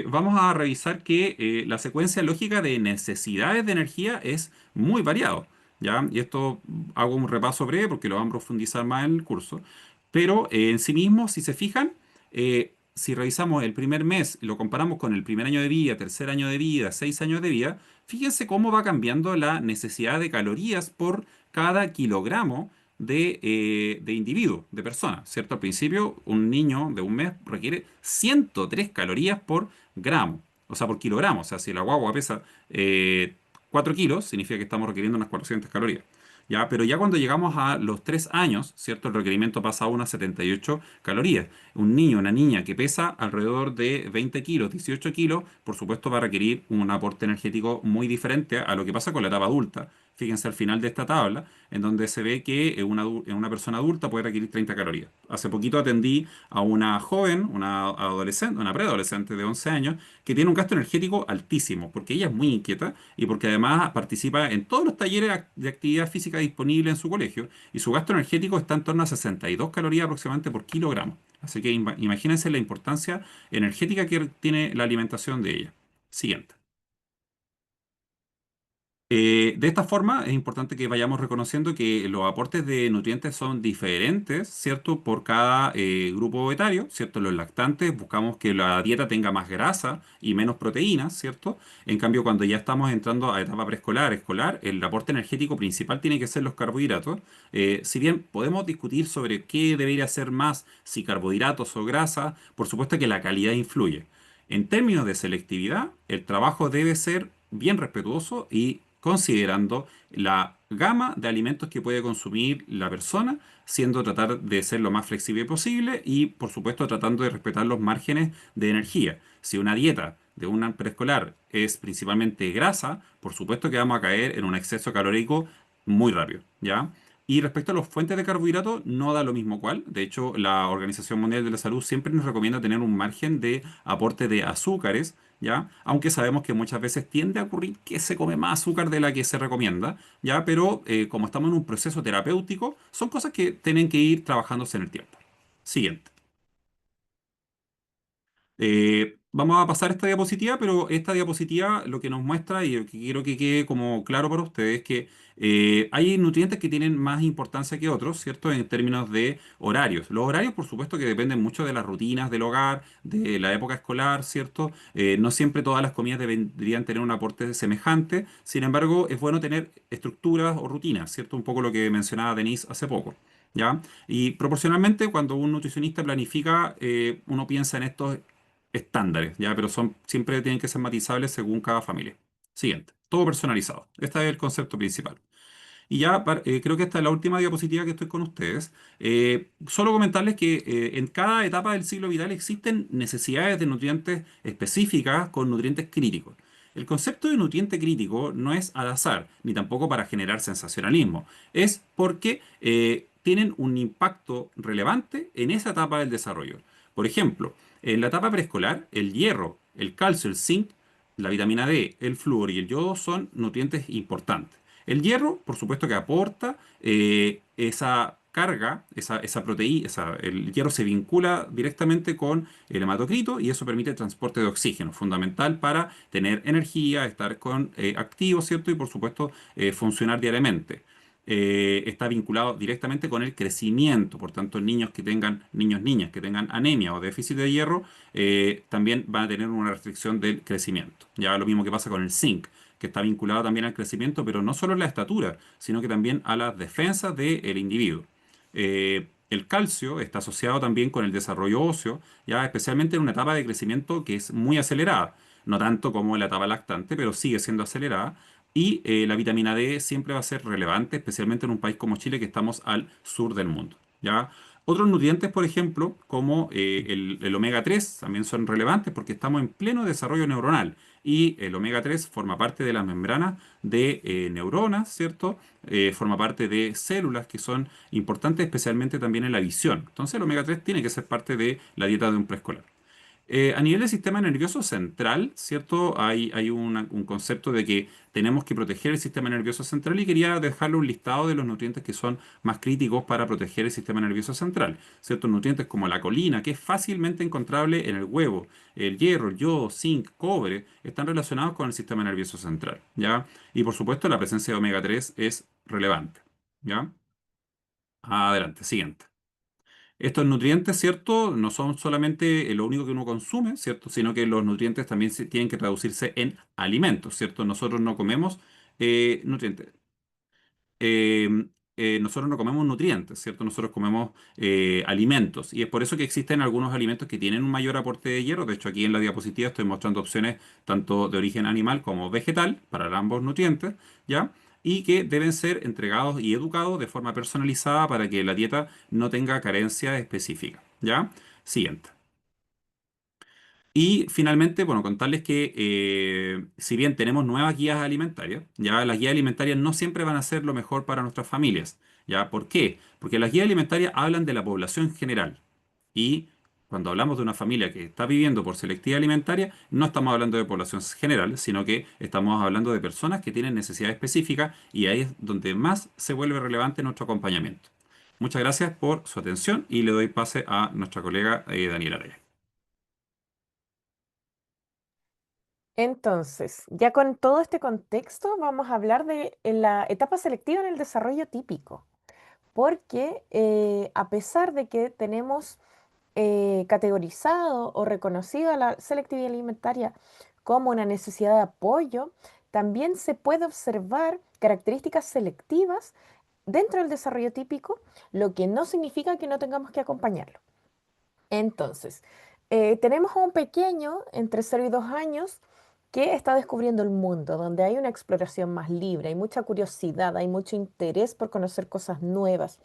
vamos a revisar que la secuencia lógica de necesidades de energía es muy variado, ¿ya? Y esto hago un repaso breve porque lo vamos a profundizar más en el curso. Pero en sí mismo, si se fijan, si revisamos el primer mes, lo comparamos con el primer año de vida, tercer año de vida, 6 años de vida, fíjense cómo va cambiando la necesidad de calorías por cada kilogramo de individuo, de persona, ¿cierto? Al principio, un niño de un mes requiere 103 calorías por gramo, o sea, por kilogramo. O sea, si la guagua pesa 4 kilos, significa que estamos requiriendo unas 400 calorías. ¿Ya? Pero ya cuando llegamos a los 3 años, ¿cierto? El requerimiento pasa a unas 78 calorías. Un niño, una niña que pesa alrededor de 20 kilos, 18 kilos, por supuesto va a requerir un aporte energético muy diferente a lo que pasa con la etapa adulta. Fíjense al final de esta tabla, en donde se ve que una persona adulta puede requerir 30 calorías. Hace poquito atendí a una joven, una adolescente, una preadolescente de 11 años, que tiene un gasto energético altísimo, porque ella es muy inquieta y porque además participa en todos los talleres de actividad física disponibles en su colegio, y su gasto energético está en torno a 62 calorías aproximadamente por kilogramo. Así que imagínense la importancia energética que tiene la alimentación de ella. Siguiente. De esta forma, es importante que vayamos reconociendo que los aportes de nutrientes son diferentes, ¿cierto? Por cada grupo etario, ¿cierto? Los lactantes buscamos que la dieta tenga más grasa y menos proteínas, ¿cierto? En cambio, cuando ya estamos entrando a etapa preescolar, escolar, el aporte energético principal tiene que ser los carbohidratos. Si bien podemos discutir sobre qué debería ser más, si carbohidratos o grasa, por supuesto que la calidad influye. En términos de selectividad, el trabajo debe ser bien respetuoso y considerando la gama de alimentos que puede consumir la persona, siendo tratar de ser lo más flexible posible y, por supuesto, tratando de respetar los márgenes de energía. Si una dieta de un preescolar es principalmente grasa, por supuesto que vamos a caer en un exceso calórico muy rápido, ¿ya? Y respecto a las fuentes de carbohidratos, no da lo mismo cuál. De hecho, la Organización Mundial de la Salud siempre nos recomienda tener un margen de aporte de azúcares, ¿ya? Aunque sabemos que muchas veces tiende a ocurrir que se come más azúcar de la que se recomienda, ¿ya? Pero como estamos en un proceso terapéutico, son cosas que tienen que ir trabajándose en el tiempo. Siguiente. Vamos a pasar esta diapositiva, pero esta diapositiva lo que nos muestra y lo que quiero que quede como claro para ustedes es que hay nutrientes que tienen más importancia que otros, ¿cierto? En términos de horarios. Los horarios, por supuesto, que dependen mucho de las rutinas del hogar, de la época escolar, ¿cierto? No siempre todas las comidas deberían tener un aporte semejante. Sin embargo, es bueno tener estructuras o rutinas, ¿cierto? Un poco lo que mencionaba Denise hace poco. ¿Ya? Y proporcionalmente, cuando un nutricionista planifica, uno piensa en estos estándares, ¿ya? Pero siempre tienen que ser matizables según cada familia. Siguiente, todo personalizado. Este es el concepto principal. Y ya creo que esta es la última diapositiva que estoy con ustedes. Solo comentarles que en cada etapa del ciclo vital existen necesidades de nutrientes específicas con nutrientes críticos. El concepto de nutriente crítico no es al azar, ni tampoco para generar sensacionalismo. Es porque tienen un impacto relevante en esa etapa del desarrollo. Por ejemplo, En la etapa preescolar, el hierro, el calcio, el zinc, la vitamina D, el flúor y el yodo son nutrientes importantes. El hierro, por supuesto que aporta esa carga, esa proteína, el hierro se vincula directamente con el hematocrito y eso permite el transporte de oxígeno, fundamental para tener energía, estar activo, ¿cierto? Y por supuesto funcionar diariamente. Está vinculado directamente con el crecimiento, por tanto, niñas que tengan anemia o déficit de hierro, también van a tener una restricción del crecimiento. Ya lo mismo que pasa con el zinc, que está vinculado también al crecimiento, pero no solo a la estatura, sino que también a las defensas del individuo. El calcio está asociado también con el desarrollo óseo, ya especialmente en una etapa de crecimiento que es muy acelerada, no tanto como en la etapa lactante, pero sigue siendo acelerada. Y la vitamina D siempre va a ser relevante, especialmente en un país como Chile, que estamos al sur del mundo, ¿ya? Otros nutrientes, por ejemplo, como el omega 3, también son relevantes porque estamos en pleno desarrollo neuronal y el omega 3 forma parte de las membranas de neuronas, ¿cierto? Forma parte de células que son importantes especialmente también en la visión. Entonces el omega 3 tiene que ser parte de la dieta de un preescolar. A nivel del sistema nervioso central, ¿cierto? Hay un concepto de que tenemos que proteger el sistema nervioso central y quería dejarle un listado de los nutrientes que son más críticos para proteger el sistema nervioso central. Ciertos nutrientes como la colina, que es fácilmente encontrable en el huevo, el hierro, el yodo, zinc, cobre, están relacionados con el sistema nervioso central, ¿ya? Y por supuesto la presencia de omega 3 es relevante, ¿ya? Adelante, siguiente. Estos nutrientes, ¿cierto? No son solamente lo único que uno consume, ¿cierto? Sino que los nutrientes también tienen que traducirse en alimentos, ¿cierto? Nosotros no comemos nutrientes. eh, nosotros no comemos nutrientes, ¿cierto? Nosotros comemos alimentos. Y es por eso que existen algunos alimentos que tienen un mayor aporte de hierro. De hecho, aquí en la diapositiva estoy mostrando opciones tanto de origen animal como vegetal para ambos nutrientes, ¿ya? Y que deben ser entregados y educados de forma personalizada para que la dieta no tenga carencia específica, ¿ya? Siguiente. Y finalmente, bueno, contarles que si bien tenemos nuevas guías alimentarias, ya las guías alimentarias no siempre van a ser lo mejor para nuestras familias. ¿Ya? ¿Por qué? Porque las guías alimentarias hablan de la población general. Y cuando hablamos de una familia que está viviendo por selectividad alimentaria, no estamos hablando de población general, sino que estamos hablando de personas que tienen necesidades específicas y ahí es donde más se vuelve relevante nuestro acompañamiento. Muchas gracias por su atención y le doy pase a nuestra colega Daniela Araya. Entonces, ya con todo este contexto, vamos a hablar de la etapa selectiva en el desarrollo típico, porque a pesar de que tenemos categorizado o reconocido a la selectividad alimentaria como una necesidad de apoyo, también se puede observar características selectivas dentro del desarrollo típico, lo que no significa que no tengamos que acompañarlo. Entonces, tenemos a un pequeño entre 0 y 2 años que está descubriendo el mundo, donde hay una exploración más libre, hay mucha curiosidad, hay mucho interés por conocer cosas nuevas.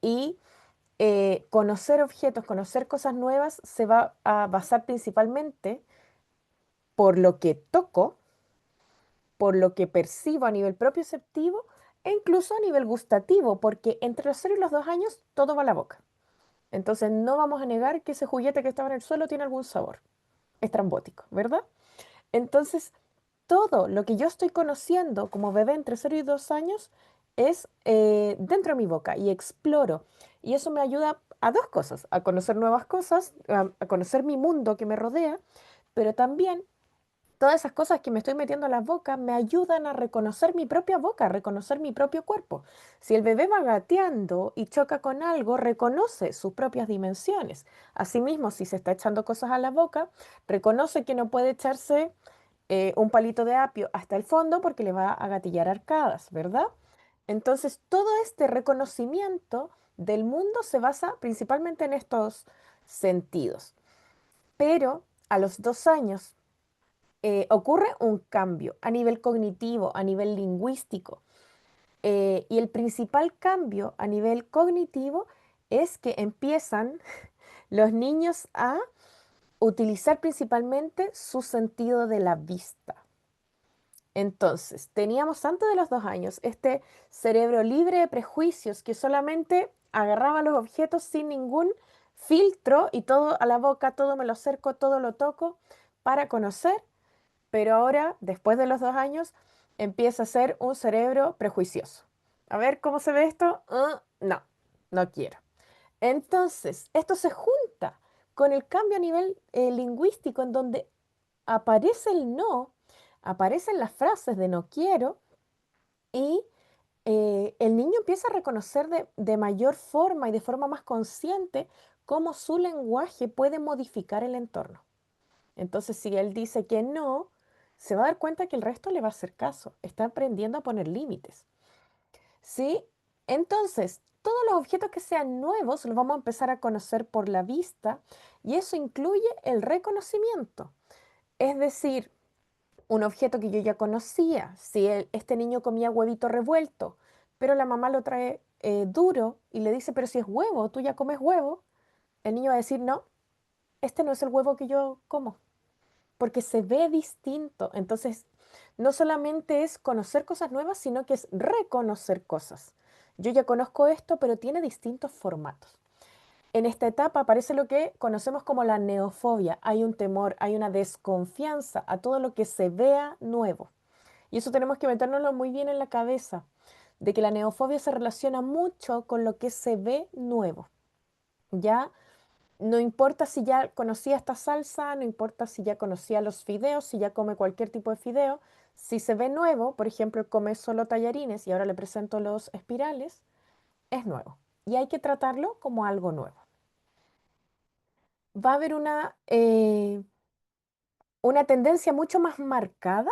Y conocer objetos, conocer cosas nuevas se va a basar principalmente por lo que toco, por lo que percibo a nivel propioceptivo e incluso a nivel gustativo, porque entre los 0 y los 2 años todo va a la boca. Entonces no vamos a negar que ese juguete que estaba en el suelo tiene algún sabor. Es trambótico, ¿verdad? Entonces, todo lo que yo estoy conociendo como bebé entre 0 y 2 años es dentro de mi boca y exploro. Y eso me ayuda a dos cosas, a conocer nuevas cosas, a conocer mi mundo que me rodea, pero también todas esas cosas que me estoy metiendo a la boca me ayudan a reconocer mi propia boca, a reconocer mi propio cuerpo. Si el bebé va gateando y choca con algo, reconoce sus propias dimensiones. Asimismo, si se está echando cosas a la boca, reconoce que no puede echarse un palito de apio hasta el fondo porque le va a gatillar arcadas, ¿verdad? Entonces, todo este reconocimiento del mundo se basa principalmente en estos sentidos. Pero a los 2 años ocurre un cambio a nivel cognitivo, a nivel lingüístico. Y el principal cambio a nivel cognitivo es que empiezan los niños a utilizar principalmente su sentido de la vista. Entonces, teníamos antes de los 2 años este cerebro libre de prejuicios que solamente agarraba los objetos sin ningún filtro y todo a la boca, todo me lo acerco, todo lo toco para conocer, pero ahora, después de los 2 años, empieza a ser un cerebro prejuicioso. A ver, ¿cómo se ve esto? No, no quiero. Entonces, esto se junta con el cambio a nivel lingüístico en donde aparece el no, aparecen las frases de no quiero y el niño empieza a reconocer de mayor forma y de forma más consciente cómo su lenguaje puede modificar el entorno. Entonces, si él dice que no, se va a dar cuenta que el resto le va a hacer caso. Está aprendiendo a poner límites. ¿Sí? Entonces, todos los objetos que sean nuevos los vamos a empezar a conocer por la vista y eso incluye el reconocimiento. Es decir, un objeto que yo ya conocía, si este niño comía huevito revuelto, pero la mamá lo trae duro y le dice, pero si es huevo, tú ya comes huevo, el niño va a decir, no, este no es el huevo que yo como, porque se ve distinto. Entonces, no solamente es conocer cosas nuevas, sino que es reconocer cosas. Yo ya conozco esto, pero tiene distintos formatos. En esta etapa aparece lo que conocemos como la neofobia. Hay un temor, hay una desconfianza a todo lo que se vea nuevo. Y eso tenemos que metérnoslo muy bien en la cabeza, de que la neofobia se relaciona mucho con lo que se ve nuevo. Ya no importa si ya conocía esta salsa, no importa si ya conocía los fideos, si ya come cualquier tipo de fideo, si se ve nuevo, por ejemplo, come solo tallarines y ahora le presento los espirales, es nuevo. Y hay que tratarlo como algo nuevo. Va a haber una tendencia mucho más marcada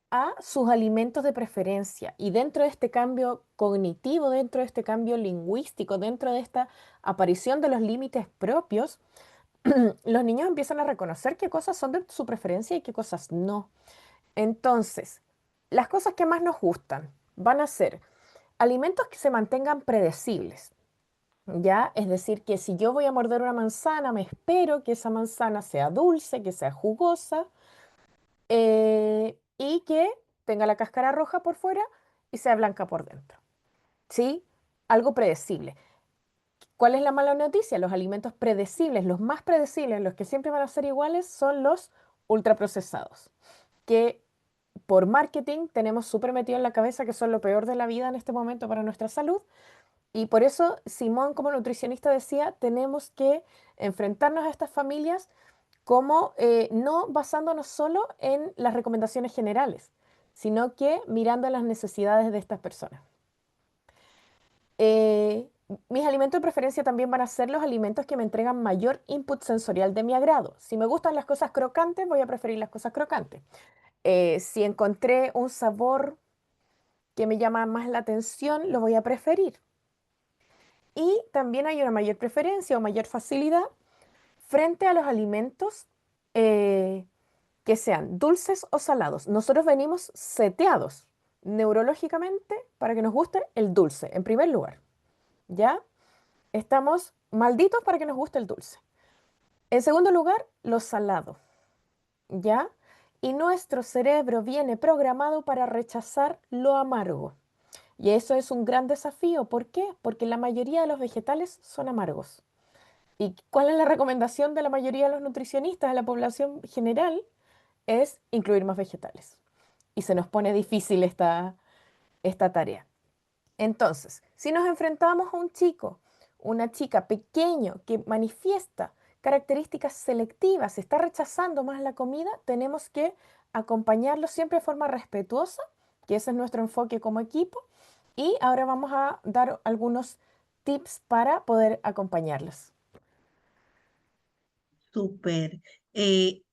a sus alimentos de preferencia. Y dentro de este cambio cognitivo, dentro de este cambio lingüístico, dentro de esta aparición de los límites propios, los niños empiezan a reconocer qué cosas son de su preferencia y qué cosas no. Entonces, las cosas que más nos gustan van a ser alimentos que se mantengan predecibles. ¿Ya? Es decir, que si yo voy a morder una manzana, me espero que esa manzana sea dulce, que sea jugosa, y que tenga la cáscara roja por fuera y sea blanca por dentro. ¿Sí? Algo predecible. ¿Cuál es la mala noticia? Los alimentos predecibles, los más predecibles, los que siempre van a ser iguales, son los ultraprocesados, que por marketing tenemos súper metido en la cabeza que son lo peor de la vida en este momento para nuestra salud. Y por eso Simón, como nutricionista, decía, tenemos que enfrentarnos a estas familias como no basándonos solo en las recomendaciones generales, sino que mirando las necesidades de estas personas. Eh, Mis alimentos de preferencia también van a ser los alimentos que me entregan mayor input sensorial de mi agrado. Si me gustan las cosas crocantes, voy a preferir las cosas crocantes. Si encontré un sabor que me llama más la atención, lo voy a preferir. Y también hay una mayor preferencia o mayor facilidad frente a los alimentos que sean dulces o salados. Nosotros venimos seteados neurológicamente para que nos guste el dulce, en primer lugar. ¿Ya? Estamos malditos para que nos guste el dulce. En segundo lugar, lo salado. ¿Ya? Y nuestro cerebro viene programado para rechazar lo amargo. Y eso es un gran desafío. ¿Por qué? Porque la mayoría de los vegetales son amargos. ¿Y cuál es la recomendación de la mayoría de los nutricionistas a la población general? Es incluir más vegetales. Y se nos pone difícil esta tarea. Entonces, si nos enfrentamos a un chico, una chica pequeño que manifiesta características selectivas, está rechazando más la comida, tenemos que acompañarlo siempre de forma respetuosa, que ese es nuestro enfoque como equipo. Y ahora vamos a dar algunos tips para poder acompañarlos. Súper.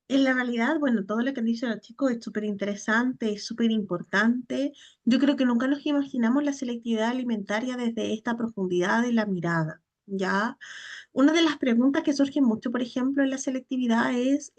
En la realidad, bueno, todo lo que han dicho los chicos es súper interesante, es súper importante. Yo creo que nunca nos imaginamos la selectividad alimentaria desde esta profundidad de la mirada, ¿ya? Una de las preguntas que surgen mucho, por ejemplo, en la selectividad es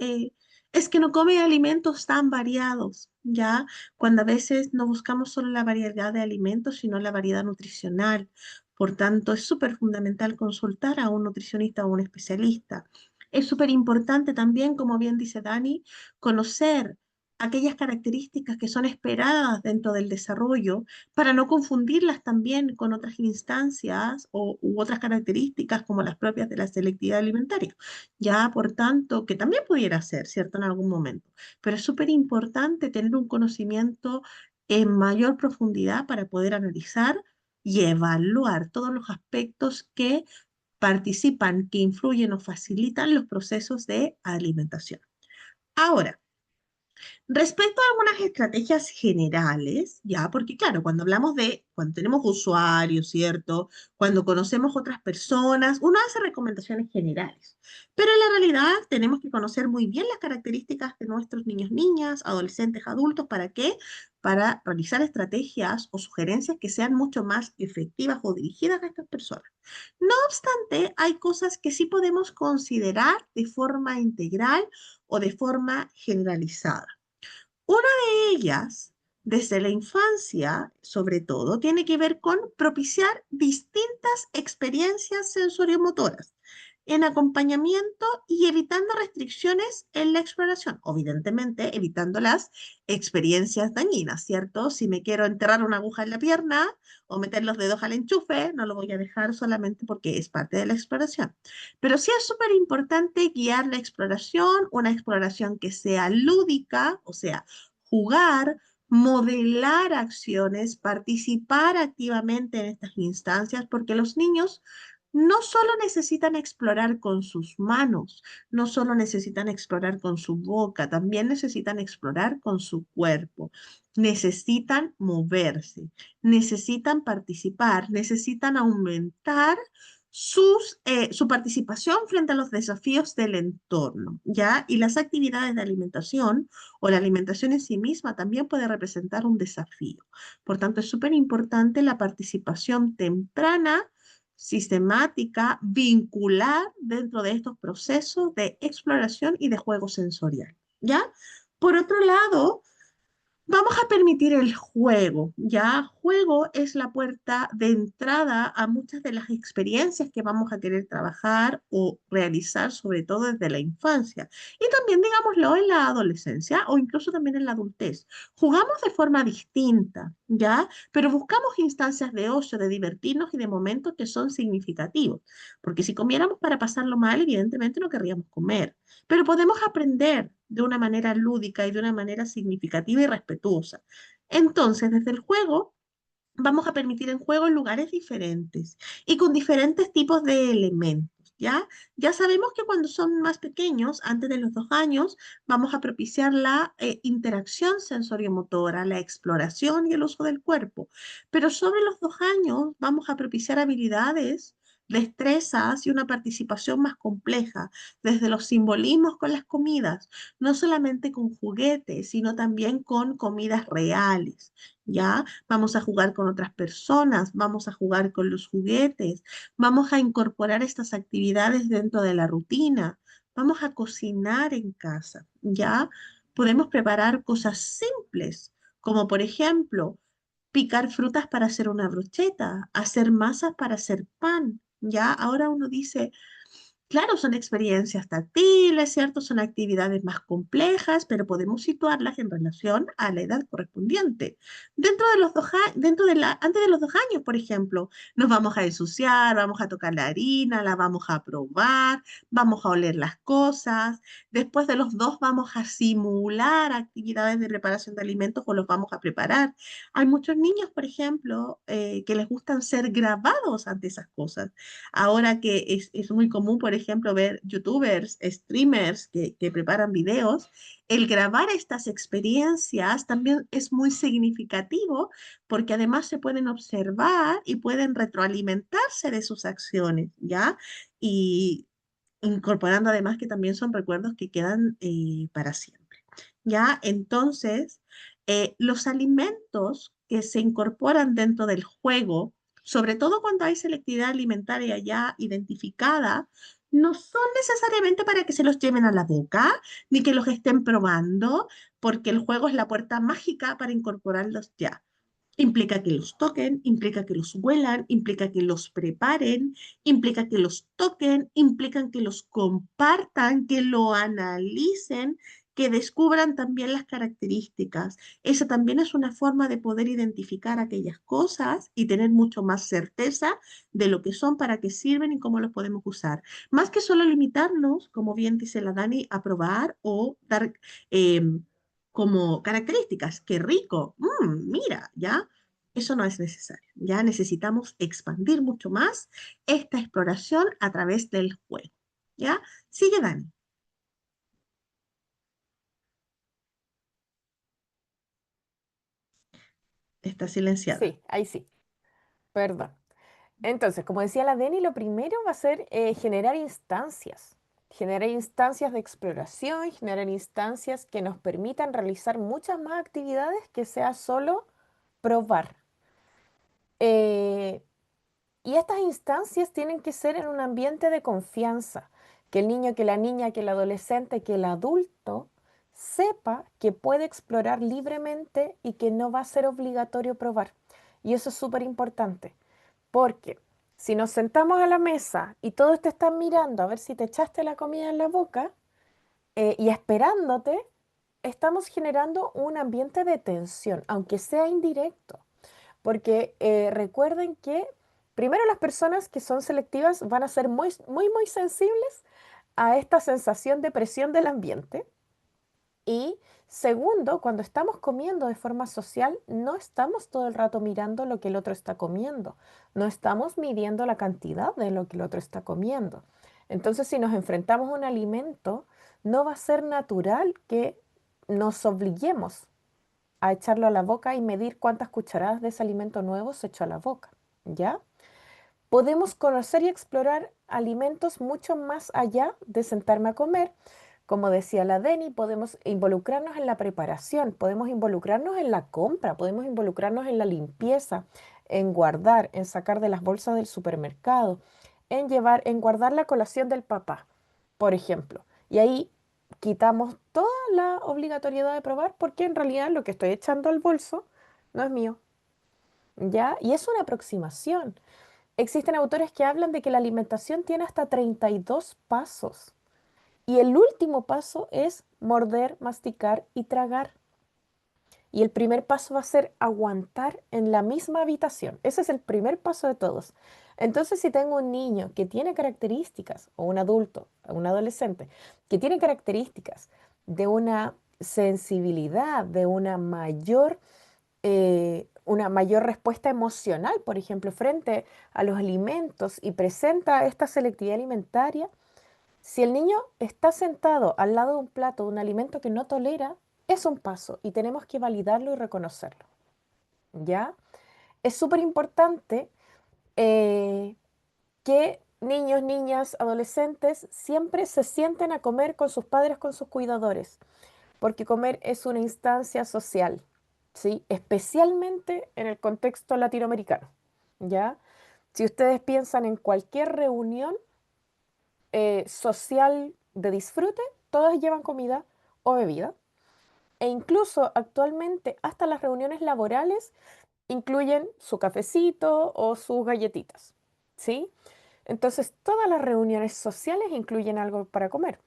que no come alimentos tan variados, ¿ya? Cuando a veces no buscamos solo la variedad de alimentos, sino la variedad nutricional. Por tanto, es súper fundamental consultar a un nutricionista o un especialista. Es súper importante también, como bien dice Dani, conocer aquellas características que son esperadas dentro del desarrollo para no confundirlas también con otras instancias u otras características como las propias de la selectividad alimentaria. Ya, por tanto, que también pudiera ser, ¿cierto?, en algún momento. Pero es súper importante tener un conocimiento en mayor profundidad para poder analizar y evaluar todos los aspectos que participan, que influyen o facilitan los procesos de alimentación. Ahora, respecto a algunas estrategias generales, ya, porque claro, cuando hablamos de, cuando tenemos usuarios, ¿cierto? Cuando conocemos otras personas, uno hace recomendaciones generales, pero en la realidad tenemos que conocer muy bien las características de nuestros niños, niñas, adolescentes, adultos, ¿para qué? Para realizar estrategias o sugerencias que sean mucho más efectivas o dirigidas a estas personas. No obstante, hay cosas que sí podemos considerar de forma integral o de forma generalizada. Una de ellas, desde la infancia, sobre todo, tiene que ver con propiciar distintas experiencias sensoriomotoras en acompañamiento y evitando restricciones en la exploración. Evidentemente, evitando las experiencias dañinas, ¿cierto? Si me quiero enterrar una aguja en la pierna o meter los dedos al enchufe, no lo voy a dejar solamente porque es parte de la exploración. Pero sí es súper importante guiar la exploración, una exploración que sea lúdica, o sea, jugar, modelar acciones, participar activamente en estas instancias, porque los niños no solo necesitan explorar con sus manos, no solo necesitan explorar con su boca, también necesitan explorar con su cuerpo. Necesitan moverse, necesitan participar, necesitan aumentar su participación frente a los desafíos del entorno, ¿ya? Y las actividades de alimentación o la alimentación en sí misma también puede representar un desafío. Por tanto, es súper importante la participación temprana, sistemática, vincular dentro de estos procesos de exploración y de juego sensorial, ¿ya? Por otro lado, vamos a permitir el juego, ¿ya? Juego es la puerta de entrada a muchas de las experiencias que vamos a querer trabajar o realizar, sobre todo desde la infancia. Y también, digámoslo, en la adolescencia o incluso también en la adultez. Jugamos de forma distinta, ¿ya? Pero buscamos instancias de ocio, de divertirnos y de momentos que son significativos. Porque si comiéramos para pasarlo mal, evidentemente no querríamos comer, pero podemos aprender de una manera lúdica y de una manera significativa y respetuosa. Entonces, desde el juego, vamos a permitir en juego lugares diferentes y con diferentes tipos de elementos, ¿ya? Ya sabemos que cuando son más pequeños, antes de los 2 años, vamos a propiciar la interacción sensoriomotora, la exploración y el uso del cuerpo. Pero sobre los 2 años vamos a propiciar habilidades, destrezas y una participación más compleja, desde los simbolismos con las comidas, no solamente con juguetes, sino también con comidas reales, ¿ya? Vamos a jugar con otras personas, vamos a jugar con los juguetes, vamos a incorporar estas actividades dentro de la rutina, vamos a cocinar en casa, ¿ya? Podemos preparar cosas simples, como por ejemplo, picar frutas para hacer una brocheta, hacer masas para hacer pan, ¿ya? Ahora uno dice, claro, son experiencias táctiles, ¿cierto? Son actividades más complejas, pero podemos situarlas en relación a la edad correspondiente. Dentro de los antes de los 2 años, por ejemplo, nos vamos a ensuciar, vamos a tocar la harina, la vamos a probar, vamos a oler las cosas. Después de los 2 vamos a simular actividades de preparación de alimentos o los vamos a preparar. Hay muchos niños, por ejemplo, que les gustan ser grabados ante esas cosas. Ahora que es muy común, por ejemplo, ver youtubers, streamers que preparan videos, el grabar estas experiencias también es muy significativo porque además se pueden observar y pueden retroalimentarse de sus acciones, ¿ya? Y incorporando además que también son recuerdos que quedan para siempre, ¿ya? Entonces, los alimentos que se incorporan dentro del juego, sobre todo cuando hay selectividad alimentaria ya identificada, no son necesariamente para que se los lleven a la boca, ni que los estén probando, porque el juego es la puerta mágica para incorporarlos ya. Implica que los toquen, implica que los huelan, implica que los preparen, implica que los toquen, implican que los compartan, que lo analicen, que descubran también las características. Esa también es una forma de poder identificar aquellas cosas y tener mucho más certeza de lo que son, para qué sirven y cómo los podemos usar. Más que solo limitarnos, como bien dice la Dani, a probar o dar eh, como características. ¡Qué rico! Mira, ¿ya? Eso no es necesario. Ya necesitamos expandir mucho más esta exploración a través del juego. ¿Ya? Sigue Dani. Está silenciada. Sí, ahí sí, perdón. Entonces, como decía la Deni, lo primero va a ser generar instancias de exploración, generar instancias que nos permitan realizar muchas más actividades que sea solo probar. Eh, y estas instancias tienen que ser en un ambiente de confianza, que el niño, que la niña, que el adolescente, que el adulto sepa que puede explorar libremente y que no va a ser obligatorio probar. Y eso es súper importante. Porque si nos sentamos a la mesa y todos te están mirando a ver si te echaste la comida en la boca y esperándote, estamos generando un ambiente de tensión, aunque sea indirecto. Porque recuerden que primero las personas que son selectivas van a ser muy, muy, muy sensibles a esta sensación de presión del ambiente. Y segundo, cuando estamos comiendo de forma social, no estamos todo el rato mirando lo que el otro está comiendo, no estamos midiendo la cantidad de lo que el otro está comiendo. Entonces, si nos enfrentamos a un alimento, no va a ser natural que nos obliguemos a echarlo a la boca y medir cuántas cucharadas de ese alimento nuevo se echó a la boca, ¿ya? Podemos conocer y explorar alimentos mucho más allá de sentarme a comer. Como decía la Deni, podemos involucrarnos en la preparación, podemos involucrarnos en la compra, podemos involucrarnos en la limpieza, en guardar, en sacar de las bolsas del supermercado, en llevar, en guardar la colación del papá, por ejemplo. Y ahí quitamos toda la obligatoriedad de probar porque en realidad lo que estoy echando al bolso no es mío, ¿ya? Y es una aproximación. Existen autores que hablan de que la alimentación tiene hasta 32 pasos. Y el último paso es morder, masticar y tragar. Y el primer paso va a ser aguantar en la misma habitación. Ese es el primer paso de todos. Entonces, si tengo un niño que tiene características, o un adulto, o un adolescente, que tiene características de una sensibilidad, de una mayor respuesta emocional, por ejemplo, frente a los alimentos y presenta esta selectividad alimentaria, si el niño está sentado al lado de un plato de un alimento que no tolera, es un paso y tenemos que validarlo y reconocerlo, ¿ya? Es súper importante eh, que niños, niñas, adolescentes siempre se sienten a comer con sus padres, con sus cuidadores, porque comer es una instancia social, ¿sí? Especialmente en el contexto latinoamericano, ¿ya? Si ustedes piensan en cualquier reunión social de disfrute, todas llevan comida o bebida. E incluso actualmente hasta las reuniones laborales incluyen su cafecito o sus galletitas, ¿sí? Entonces todas las reuniones sociales incluyen algo para comer.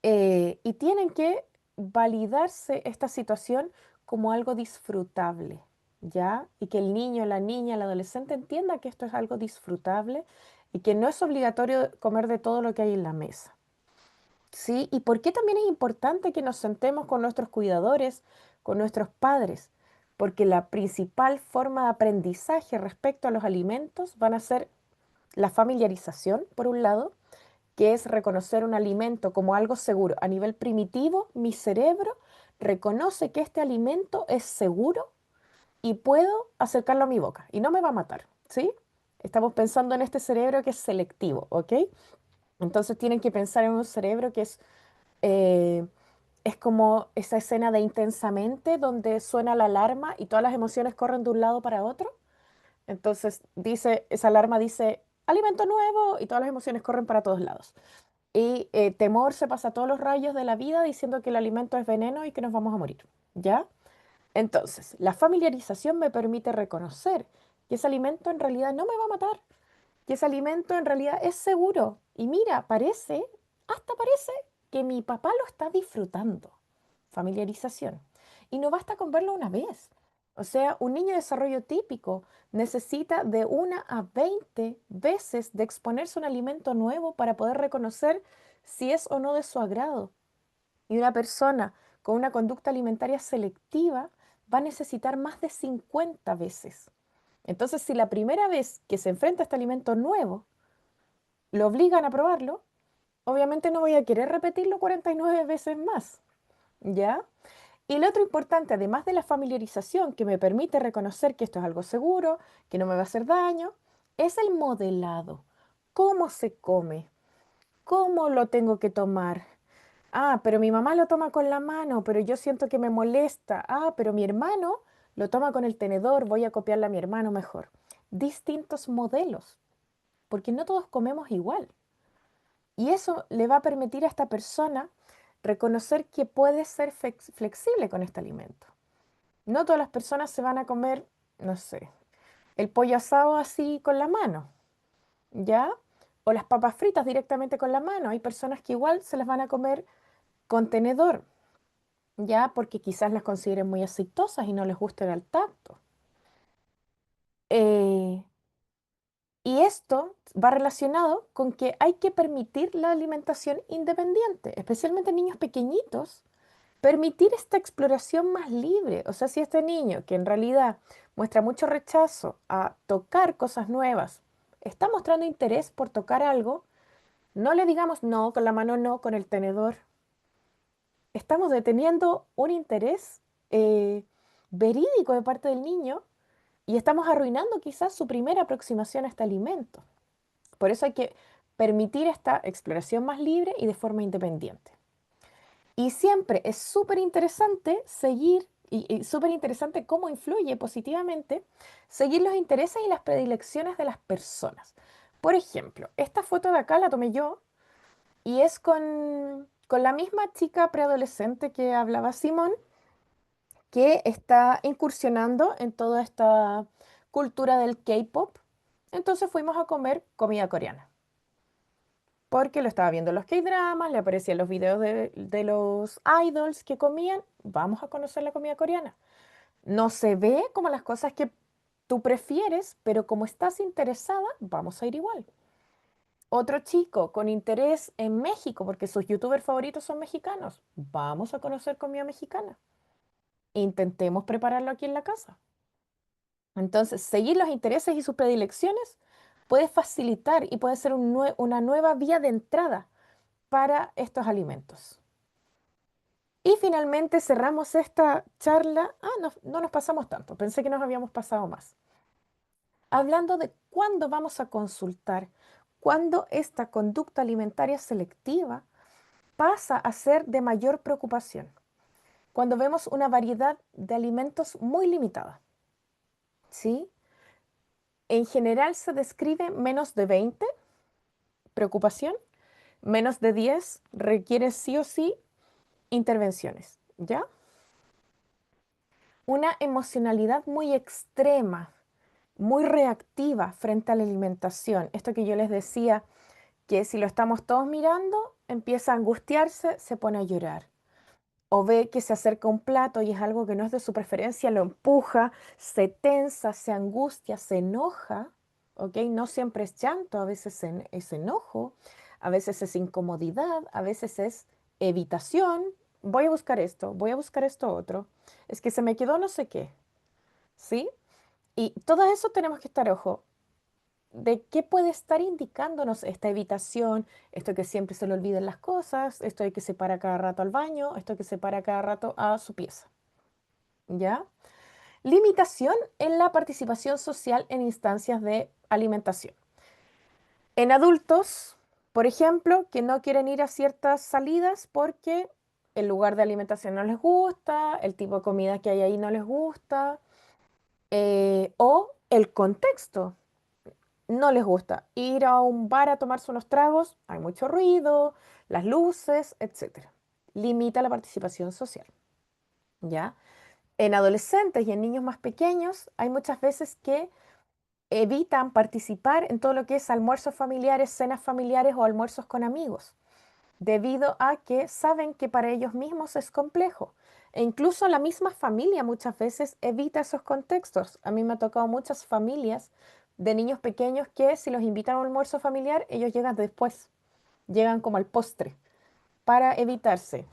Y tienen que validarse esta situación como algo disfrutable, ¿ya? Y que el niño, la niña, el adolescente entienda que esto es algo disfrutable y que no es obligatorio comer de todo lo que hay en la mesa, ¿sí? ¿Y por qué también es importante que nos sentemos con nuestros cuidadores, con nuestros padres? Porque la principal forma de aprendizaje respecto a los alimentos van a ser la familiarización, por un lado, que es reconocer un alimento como algo seguro. A nivel primitivo, mi cerebro reconoce que este alimento es seguro y puedo acercarlo a mi boca y no me va a matar, ¿sí? Estamos pensando en este cerebro que es selectivo, ¿ok? Entonces tienen que pensar en un cerebro que eh, es como esa escena de Intensamente donde suena la alarma y todas las emociones corren de un lado para otro. Entonces dice, esa alarma dice, alimento nuevo y todas las emociones corren para todos lados. Y temor se pasa a todos los rayos de la vida diciendo que el alimento es veneno y que nos vamos a morir, ¿ya? Entonces, la familiarización me permite reconocer que ese alimento en realidad no me va a matar, que ese alimento en realidad es seguro. Y mira, hasta parece que mi papá lo está disfrutando. Familiarización. Y no basta con verlo una vez. O sea, un niño de desarrollo típico necesita de 1 a 20 veces de exponerse a un alimento nuevo para poder reconocer si es o no de su agrado. Y una persona con una conducta alimentaria selectiva va a necesitar más de 50 veces. Entonces, si la primera vez que se enfrenta a este alimento nuevo lo obligan a probarlo, obviamente no voy a querer repetirlo 49 veces más, ¿ya? Y lo otro importante, además de la familiarización que me permite reconocer que esto es algo seguro, que no me va a hacer daño, es el modelado. ¿Cómo se come? ¿Cómo lo tengo que tomar? Ah, pero mi mamá lo toma con la mano, pero yo siento que me molesta. Ah, pero mi hermano lo toma con el tenedor, voy a copiarle a mi hermano mejor. Distintos modelos, porque no todos comemos igual. Y eso le va a permitir a esta persona reconocer que puede ser flexible con este alimento. No todas las personas se van a comer, no sé, el pollo asado así con la mano, ¿ya? O las papas fritas directamente con la mano. Hay personas que igual se las van a comer con tenedor, ¿ya? Porque quizás las consideren muy aceitosas y no les guste el tacto. Eh, y esto va relacionado con que hay que permitir la alimentación independiente, especialmente en niños pequeñitos. Permitir esta exploración más libre. O sea, si este niño, que en realidad muestra mucho rechazo a tocar cosas nuevas, está mostrando interés por tocar algo, no le digamos no, con la mano no, con el tenedor. Estamos deteniendo un interés verídico de parte del niño y estamos arruinando quizás su primera aproximación a este alimento. Por eso hay que permitir esta exploración más libre y de forma independiente. Y siempre es súper interesante seguir, y súper interesante cómo influye positivamente, seguir los intereses y las predilecciones de las personas. Por ejemplo, esta foto de acá la tomé yo y es con la misma chica preadolescente que hablaba Simón, que está incursionando en toda esta cultura del K-pop. Entonces fuimos a comer comida coreana porque lo estaba viendo en los K-dramas, le aparecían los videos de los idols que comían. Vamos a conocer la comida coreana. No se ve como las cosas que tú prefieres, pero como estás interesada, vamos a ir igual. Otro chico con interés en México, porque sus youtubers favoritos son mexicanos. Vamos a conocer comida mexicana. Intentemos prepararlo aquí en la casa. Entonces, seguir los intereses y sus predilecciones puede facilitar y puede ser una nueva vía de entrada para estos alimentos. Y finalmente cerramos esta charla. No, no nos pasamos tanto, pensé que nos habíamos pasado más. Hablando de cuándo vamos a consultar, cuándo esta conducta alimentaria selectiva pasa a ser de mayor preocupación. Cuando vemos una variedad de alimentos muy limitada. ¿Sí? En general se describe menos de 20, preocupación, menos de 10 requiere sí o sí intervenciones, ¿ya? Una emocionalidad muy extrema, muy reactiva frente a la alimentación. Esto que yo les decía, que si lo estamos todos mirando, empieza a angustiarse, se pone a llorar. O ve que se acerca un plato y es algo que no es de su preferencia, lo empuja, se tensa, se angustia, se enoja, ¿ok? No siempre es llanto, a veces es enojo, a veces es incomodidad, a veces es evitación. Voy a buscar esto otro. Es que se me quedó no sé qué, ¿sí? Y todo eso tenemos que estar, ojo, de qué puede estar indicándonos esta evitación, esto que siempre se le olviden las cosas, esto de que se para cada rato al baño, esto que se para cada rato a su pieza. ¿Ya? Limitación en la participación social en instancias de alimentación. En adultos, por ejemplo, que no quieren ir a ciertas salidas porque el lugar de alimentación no les gusta, el tipo de comida que hay ahí no les gusta, o el contexto no les gusta ir a un bar a tomarse unos tragos, hay mucho ruido, las luces, etcétera. Limita la participación social, ¿ya? En adolescentes y en niños más pequeños hay muchas veces que evitan participar en todo lo que es almuerzos familiares, cenas familiares o almuerzos con amigos. debido a que saben que para ellos mismos es complejo. E incluso la misma familia muchas veces evita esos contextos. A mí me ha tocado muchas familias de niños pequeños que si los invitan a un almuerzo familiar, ellos llegan después, llegan como al postre, para evitarse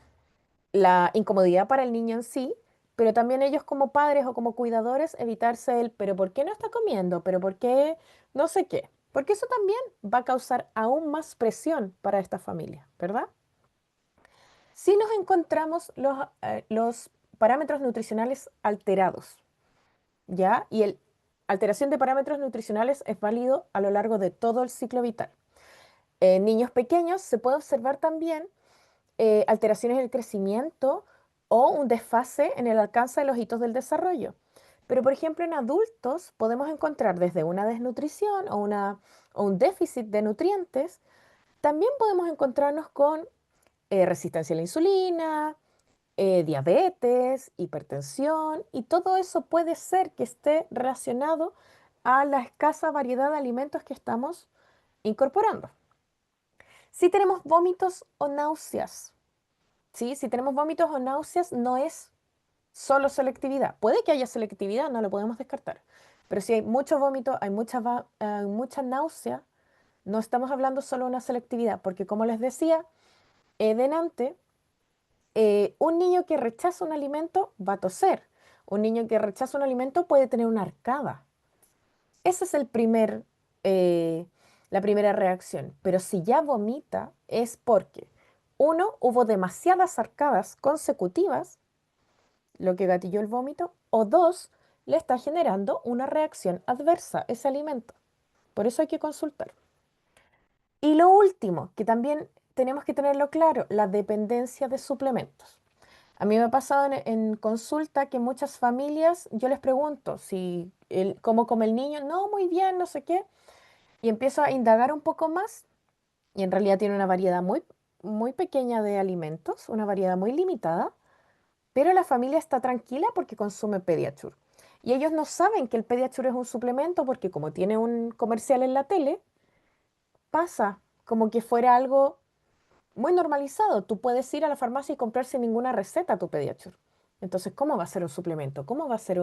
la incomodidad para el niño en sí, pero también ellos como padres o como cuidadores evitarse el, pero ¿por qué no está comiendo? ¿Pero por qué no sé qué? Porque eso también va a causar aún más presión para esta familia, ¿verdad? Si nos encontramos los parámetros nutricionales alterados, ¿ya? Y el alteración de parámetros nutricionales es válido a lo largo de todo el ciclo vital. En niños pequeños se puede observar también alteraciones en el crecimiento o un desfase en el alcance de los hitos del desarrollo. Pero, por ejemplo, en adultos podemos encontrar desde una desnutrición o un déficit de nutrientes, también podemos encontrarnos con resistencia a la insulina, diabetes, hipertensión, y todo eso puede ser que esté relacionado a la escasa variedad de alimentos que estamos incorporando. Si tenemos vómitos o náuseas, ¿sí? Si tenemos vómitos o náuseas, no es solo selectividad. Puede que haya selectividad, no lo podemos descartar. Pero si hay mucho vómito, hay mucha náusea, no estamos hablando solo de una selectividad, porque como les decía, delante, un niño que rechaza un alimento va a toser. Un niño que rechaza un alimento puede tener una arcada. Esa es la primera reacción. Pero si ya vomita es porque, uno, hubo demasiadas arcadas consecutivas, lo que gatilló el vómito, o dos, le está generando una reacción adversa ese alimento. Por eso hay que consultar. Y lo último, que también tenemos que tenerlo claro, la dependencia de suplementos. A mí me ha pasado en consulta que muchas familias, yo les pregunto si cómo come el niño, no, muy bien, no sé qué, y empiezo a indagar un poco más y en realidad tiene una variedad muy pequeña de alimentos, una variedad muy limitada, pero la familia está tranquila porque consume Pediasure. Y ellos no saben que el Pediasure es un suplemento porque como tiene un comercial en la tele, pasa como que fuera algo muy normalizado. Tú puedes ir a la farmacia y comprar sin ninguna receta tu Pediasure. Entonces, ¿cómo va a ser un suplemento? ¿Cómo va a ser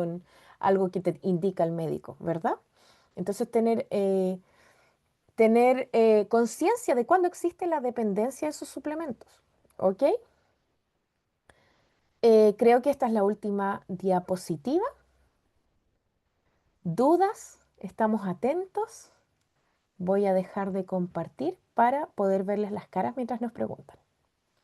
algo que te indica el médico, verdad? Entonces, tener conciencia de cuándo existe la dependencia de esos suplementos. ¿Ok? Creo que esta es la última diapositiva. ¿Dudas? ¿Estamos atentos? Voy a dejar de compartir para poder verles las caras mientras nos preguntan.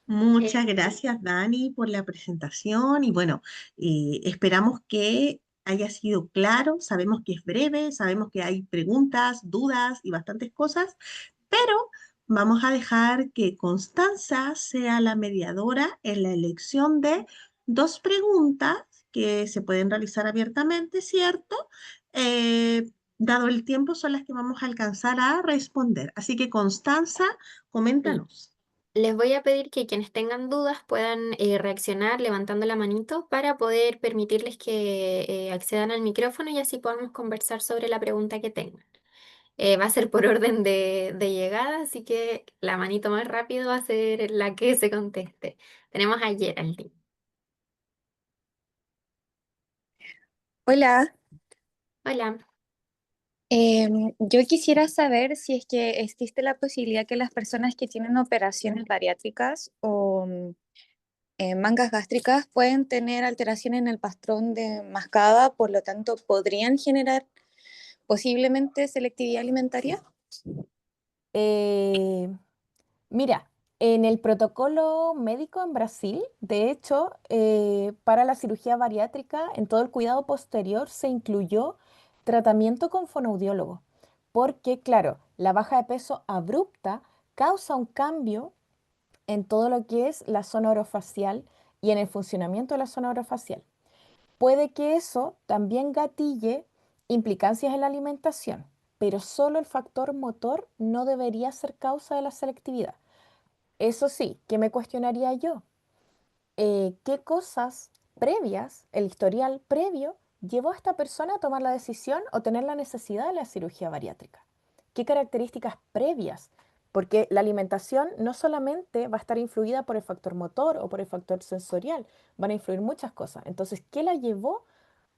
Muchas gracias, Dani, por la presentación y bueno, esperamos que haya sido claro. Sabemos que es breve, sabemos que hay preguntas, dudas y bastantes cosas, pero vamos a dejar que Constanza sea la mediadora en la elección de dos preguntas que se pueden realizar abiertamente, ¿cierto? Dado el tiempo, son las que vamos a alcanzar a responder. Así que, Constanza, Y coméntanos. les voy a pedir que quienes tengan dudas puedan reaccionar levantando la manito para poder permitirles que accedan al micrófono y así podamos conversar sobre la pregunta que tengan. Va a ser por orden de llegada, así que la manito más rápido va a ser la que se conteste. Tenemos a Geraldine. Hola, Hola. yo quisiera saber si es que existe la posibilidad que las personas que tienen operaciones bariátricas o mangas gástricas pueden tener alteraciones en el patrón de mascada, por lo tanto podrían generar posiblemente selectividad alimentaria. Eh, Mira, en el protocolo médico en Brasil, de hecho, para la cirugía bariátrica, en todo el cuidado posterior se incluyó tratamiento con fonoaudiólogo, porque, claro, la baja de peso abrupta causa un cambio en todo lo que es la zona orofacial y en el funcionamiento de la zona orofacial. Puede que eso también gatille implicancias en la alimentación, pero solo el factor motor no debería ser causa de la selectividad. Eso sí, ¿qué me cuestionaría yo? ¿Qué cosas previas, el historial previo, llevó a esta persona a tomar la decisión o tener la necesidad de la cirugía bariátrica? ¿Qué características previas porque la alimentación no solamente va a estar influida por el factor motor o por el factor sensorial, van a influir muchas cosas. Entonces, ¿qué la llevó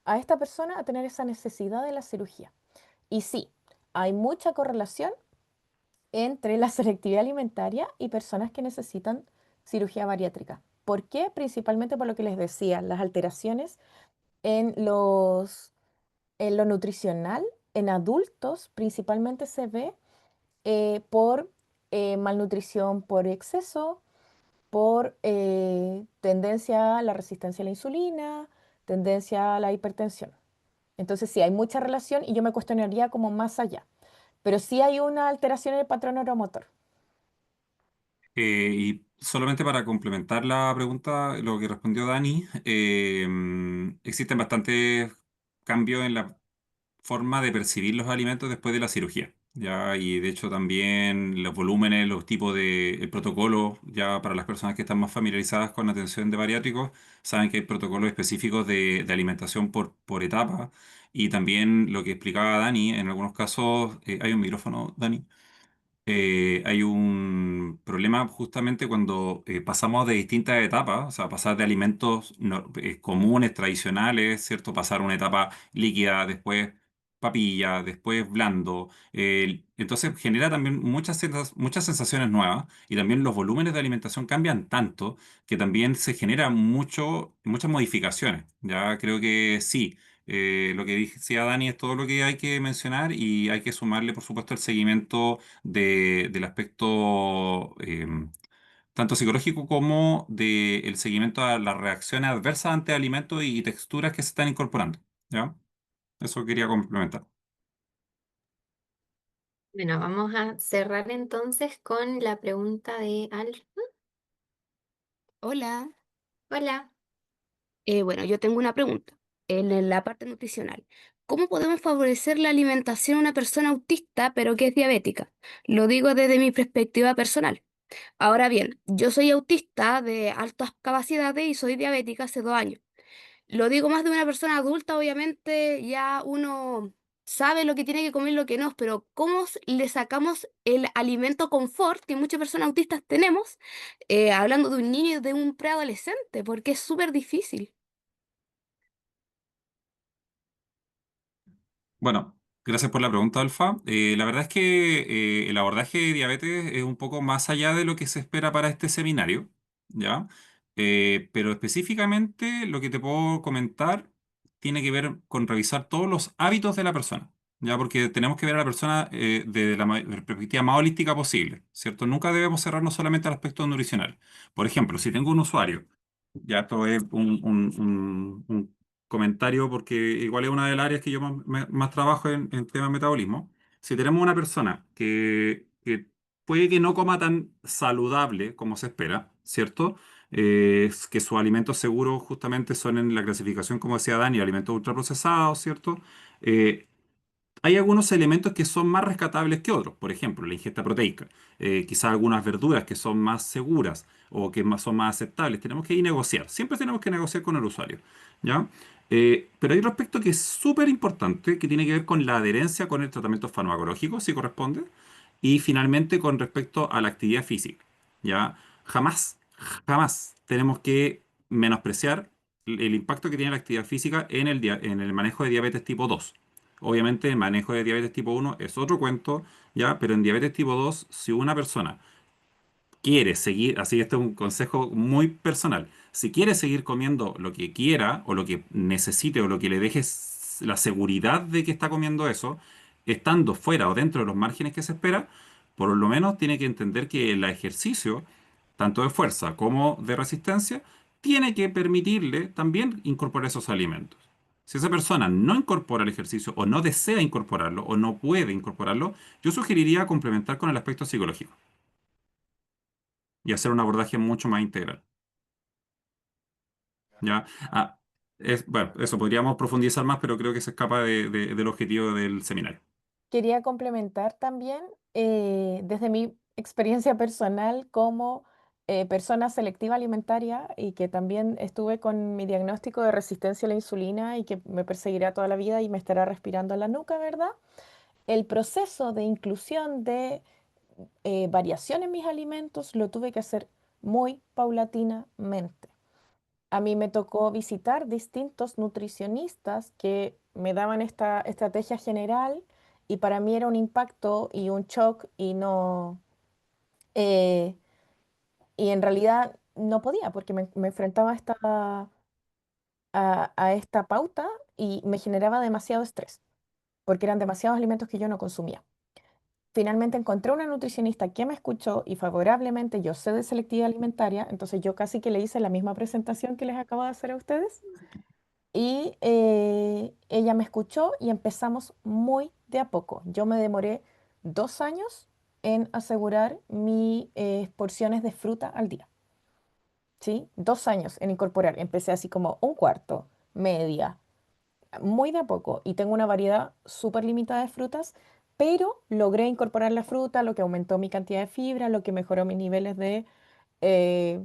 a esta persona a tener esa necesidad de la cirugía? Y sí, hay mucha correlación entre la selectividad alimentaria y personas que necesitan cirugía bariátrica. ¿Por qué? Principalmente por lo que les decía, las alteraciones en en lo nutricional, en adultos principalmente se ve por malnutrición por exceso, por tendencia a la resistencia a la insulina, tendencia a la hipertensión. Entonces sí, hay mucha relación y yo me cuestionaría como más allá. Pero sí hay una alteración en el patrón neuromotor. Y solamente para complementar la pregunta, lo que respondió Dani, existen bastantes cambios en la forma de percibir los alimentos después de la cirugía. Ya, y de hecho también los volúmenes, los tipos de el protocolo, ya para las personas que están más familiarizadas con la atención de bariátricos, saben que hay protocolos específicos de alimentación por etapa. Y también lo que explicaba Dani, en algunos casos, hay un micrófono, Dani. Hay un problema justamente cuando pasamos de distintas etapas, o sea, pasar de alimentos comunes, tradicionales, ¿cierto? Pasar a una etapa líquida, después papilla, después blando. Entonces genera también muchas sensaciones nuevas y también los volúmenes de alimentación cambian tanto que también se genera muchas modificaciones. Ya creo que sí. Lo que decía Dani es todo lo que hay que mencionar y hay que sumarle, por supuesto, el seguimiento del aspecto tanto psicológico como del seguimiento a las reacciones adversas ante alimentos y texturas que se están incorporando. ¿Ya? Eso quería complementar. Bueno, vamos a cerrar entonces con la pregunta de Alfa. Hola. Hola. Bueno, yo tengo una pregunta en la parte nutricional. ¿Cómo podemos favorecer la alimentación a una persona autista pero que es diabética? Lo digo desde mi perspectiva personal. Ahora bien, yo soy autista de altas capacidades y soy diabética hace 2 años. Lo digo más de una persona adulta, obviamente ya uno sabe lo que tiene que comer y lo que no, pero ¿cómo le sacamos el alimento confort que muchas personas autistas tenemos, hablando de un niño y de un preadolescente? Porque es súper difícil. Bueno, gracias por la pregunta, Alfa. La verdad es que el abordaje de diabetes es un poco más allá de lo que se espera para este seminario, ¿ya? Pero específicamente lo que te puedo comentar tiene que ver con revisar todos los hábitos de la persona, ¿ya? Porque tenemos que ver a la persona desde la perspectiva más holística posible, ¿cierto? Nunca debemos cerrarnos solamente al aspecto nutricional. Por ejemplo, si tengo un usuario, ya esto es un comentario porque igual es una de las áreas que yo más trabajo en tema de metabolismo. Si tenemos una persona que puede que no coma tan saludable como se espera, ¿cierto? Es que sus alimentos seguros justamente son en la clasificación, como decía Dani, alimentos ultraprocesados, ¿cierto? Eh, Hay algunos elementos que son más rescatables que otros, por ejemplo, la ingesta proteica, quizás algunas verduras que son más seguras o que son más aceptables. Tenemos que ir negociar, siempre tenemos que negociar con el usuario, ¿ya? Pero hay otro aspecto que es súper importante, que tiene que ver con la adherencia con el tratamiento farmacológico, si corresponde, y finalmente con respecto a la actividad física, ¿ya? Jamás, jamás tenemos que menospreciar el impacto que tiene la actividad física en en el manejo de diabetes tipo 2. Obviamente, el manejo de diabetes tipo 1 es otro cuento, ¿ya? Pero en diabetes tipo 2, si una persona quiere seguir, así este es un consejo muy personal, si quiere seguir comiendo lo que quiera o lo que necesite o lo que le deje la seguridad de que está comiendo eso, estando fuera o dentro de los márgenes que se espera, por lo menos tiene que entender que el ejercicio, tanto de fuerza como de resistencia, tiene que permitirle también incorporar esos alimentos. Si esa persona no incorpora el ejercicio o no desea incorporarlo o no puede incorporarlo, yo sugeriría complementar con el aspecto psicológico y hacer un abordaje mucho más integral. ¿Ya? Bueno, eso podríamos profundizar más, pero creo que se escapa del objetivo del seminario. Quería complementar también desde mi experiencia personal como persona selectiva alimentaria y que también estuve con mi diagnóstico de resistencia a la insulina y que me perseguirá toda la vida y me estará respirando en la nuca, ¿verdad? El proceso de inclusión de variación en mis alimentos, lo tuve que hacer muy paulatinamente. A mí me tocó visitar distintos nutricionistas que me daban esta estrategia general y para mí era un impacto y un shock y no, eh, y en realidad no podía porque me enfrentaba a esta pauta y me generaba demasiado estrés porque eran demasiados alimentos que yo no consumía. Finalmente encontré una nutricionista que me escuchó y favorablemente yo sé de selectividad alimentaria, entonces yo casi que le hice la misma presentación que les acabo de hacer a ustedes y ella me escuchó y empezamos muy de a poco. Yo me demoré 2 años en asegurar mis porciones de fruta al día, ¿sí? 2 años en incorporar. Empecé así como un cuarto, media, muy de a poco y tengo una variedad súper limitada de frutas, pero logré incorporar la fruta, lo que aumentó mi cantidad de fibra, lo que mejoró mis niveles de eh,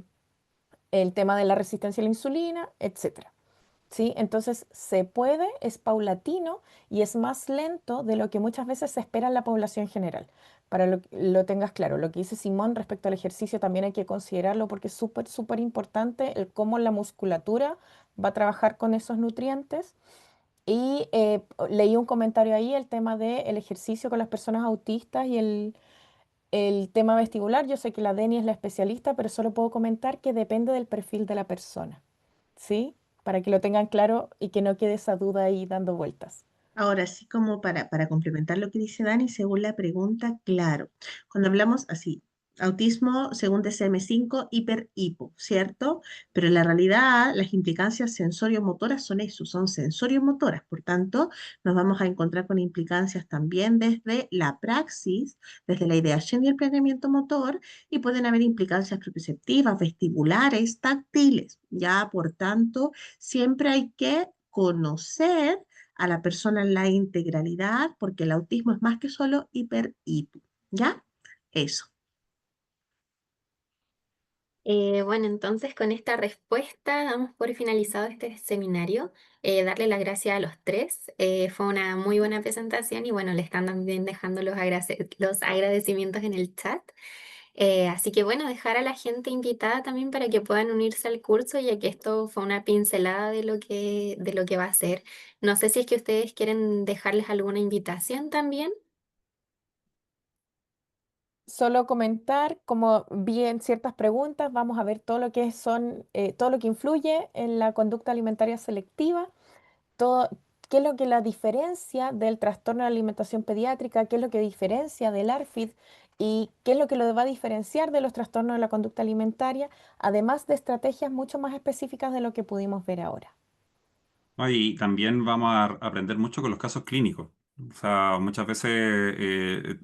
el tema de la resistencia a la insulina, etcétera. ¿Sí? Entonces se puede, es paulatino y es más lento de lo que muchas veces se espera en la población general. Para lo tengas claro, lo que dice Simón respecto al ejercicio también hay que considerarlo porque es súper, súper importante el cómo la musculatura va a trabajar con esos nutrientes. Y leí un comentario ahí, el tema del ejercicio con las personas autistas y el tema vestibular. Yo sé que la Deni es la especialista, pero solo puedo comentar que depende del perfil de la persona, ¿sí? Para que lo tengan claro y que no quede esa duda ahí dando vueltas. Ahora sí, como para complementar lo que dice Dani, según la pregunta, claro, cuando hablamos así, autismo según DSM-5, hiper-hipo, ¿cierto? Pero en la realidad las implicancias sensorio-motoras son eso, son sensorio-motoras, por tanto, nos vamos a encontrar con implicancias también desde la praxis, desde la ideación y el planeamiento motor, y pueden haber implicancias propioceptivas, vestibulares, táctiles, ya, por tanto, siempre hay que conocer a la persona en la integralidad, porque el autismo es más que solo hiper-hipo, ¿ya? Eso. Bueno, entonces con esta respuesta damos por finalizado este seminario. Darle las gracias a los tres. Fue una muy buena presentación y bueno, le están también dejando los agradecimientos en el chat. Así que bueno, dejar a la gente invitada también para que puedan unirse al curso, ya que esto fue una pincelada de lo que va a ser. No sé si es que ustedes quieren dejarles alguna invitación también. Solo comentar, como vi en ciertas preguntas, vamos a ver todo lo que son, todo lo que influye en la conducta alimentaria selectiva, todo, qué es lo que la diferencia del trastorno de alimentación pediátrica, qué es lo que diferencia del ARFID y qué es lo que lo va a diferenciar de los trastornos de la conducta alimentaria, además de estrategias mucho más específicas de lo que pudimos ver ahora. ¿No? Y también vamos a aprender mucho con los casos clínicos. O sea, muchas veces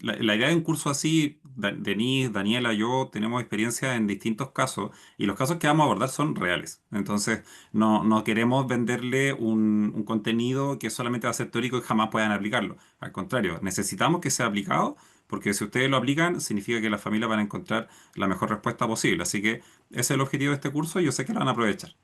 la idea de un curso así, Denise, Daniela, yo tenemos experiencia en distintos casos y los casos que vamos a abordar son reales. Entonces, no queremos venderle un contenido que solamente va a ser teórico y jamás puedan aplicarlo. Al contrario, necesitamos que sea aplicado porque si ustedes lo aplican, significa que las familias van a encontrar la mejor respuesta posible. Así que ese es el objetivo de este curso y yo sé que lo van a aprovechar.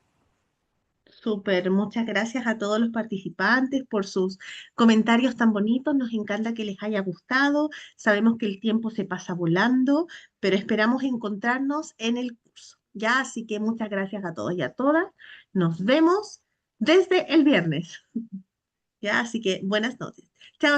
Súper, muchas gracias a todos los participantes por sus comentarios tan bonitos. Nos encanta que les haya gustado. Sabemos que el tiempo se pasa volando, pero esperamos encontrarnos en el curso. Ya, así que muchas gracias a todos y a todas. Nos vemos desde el viernes. Ya, así que buenas noches. Chao.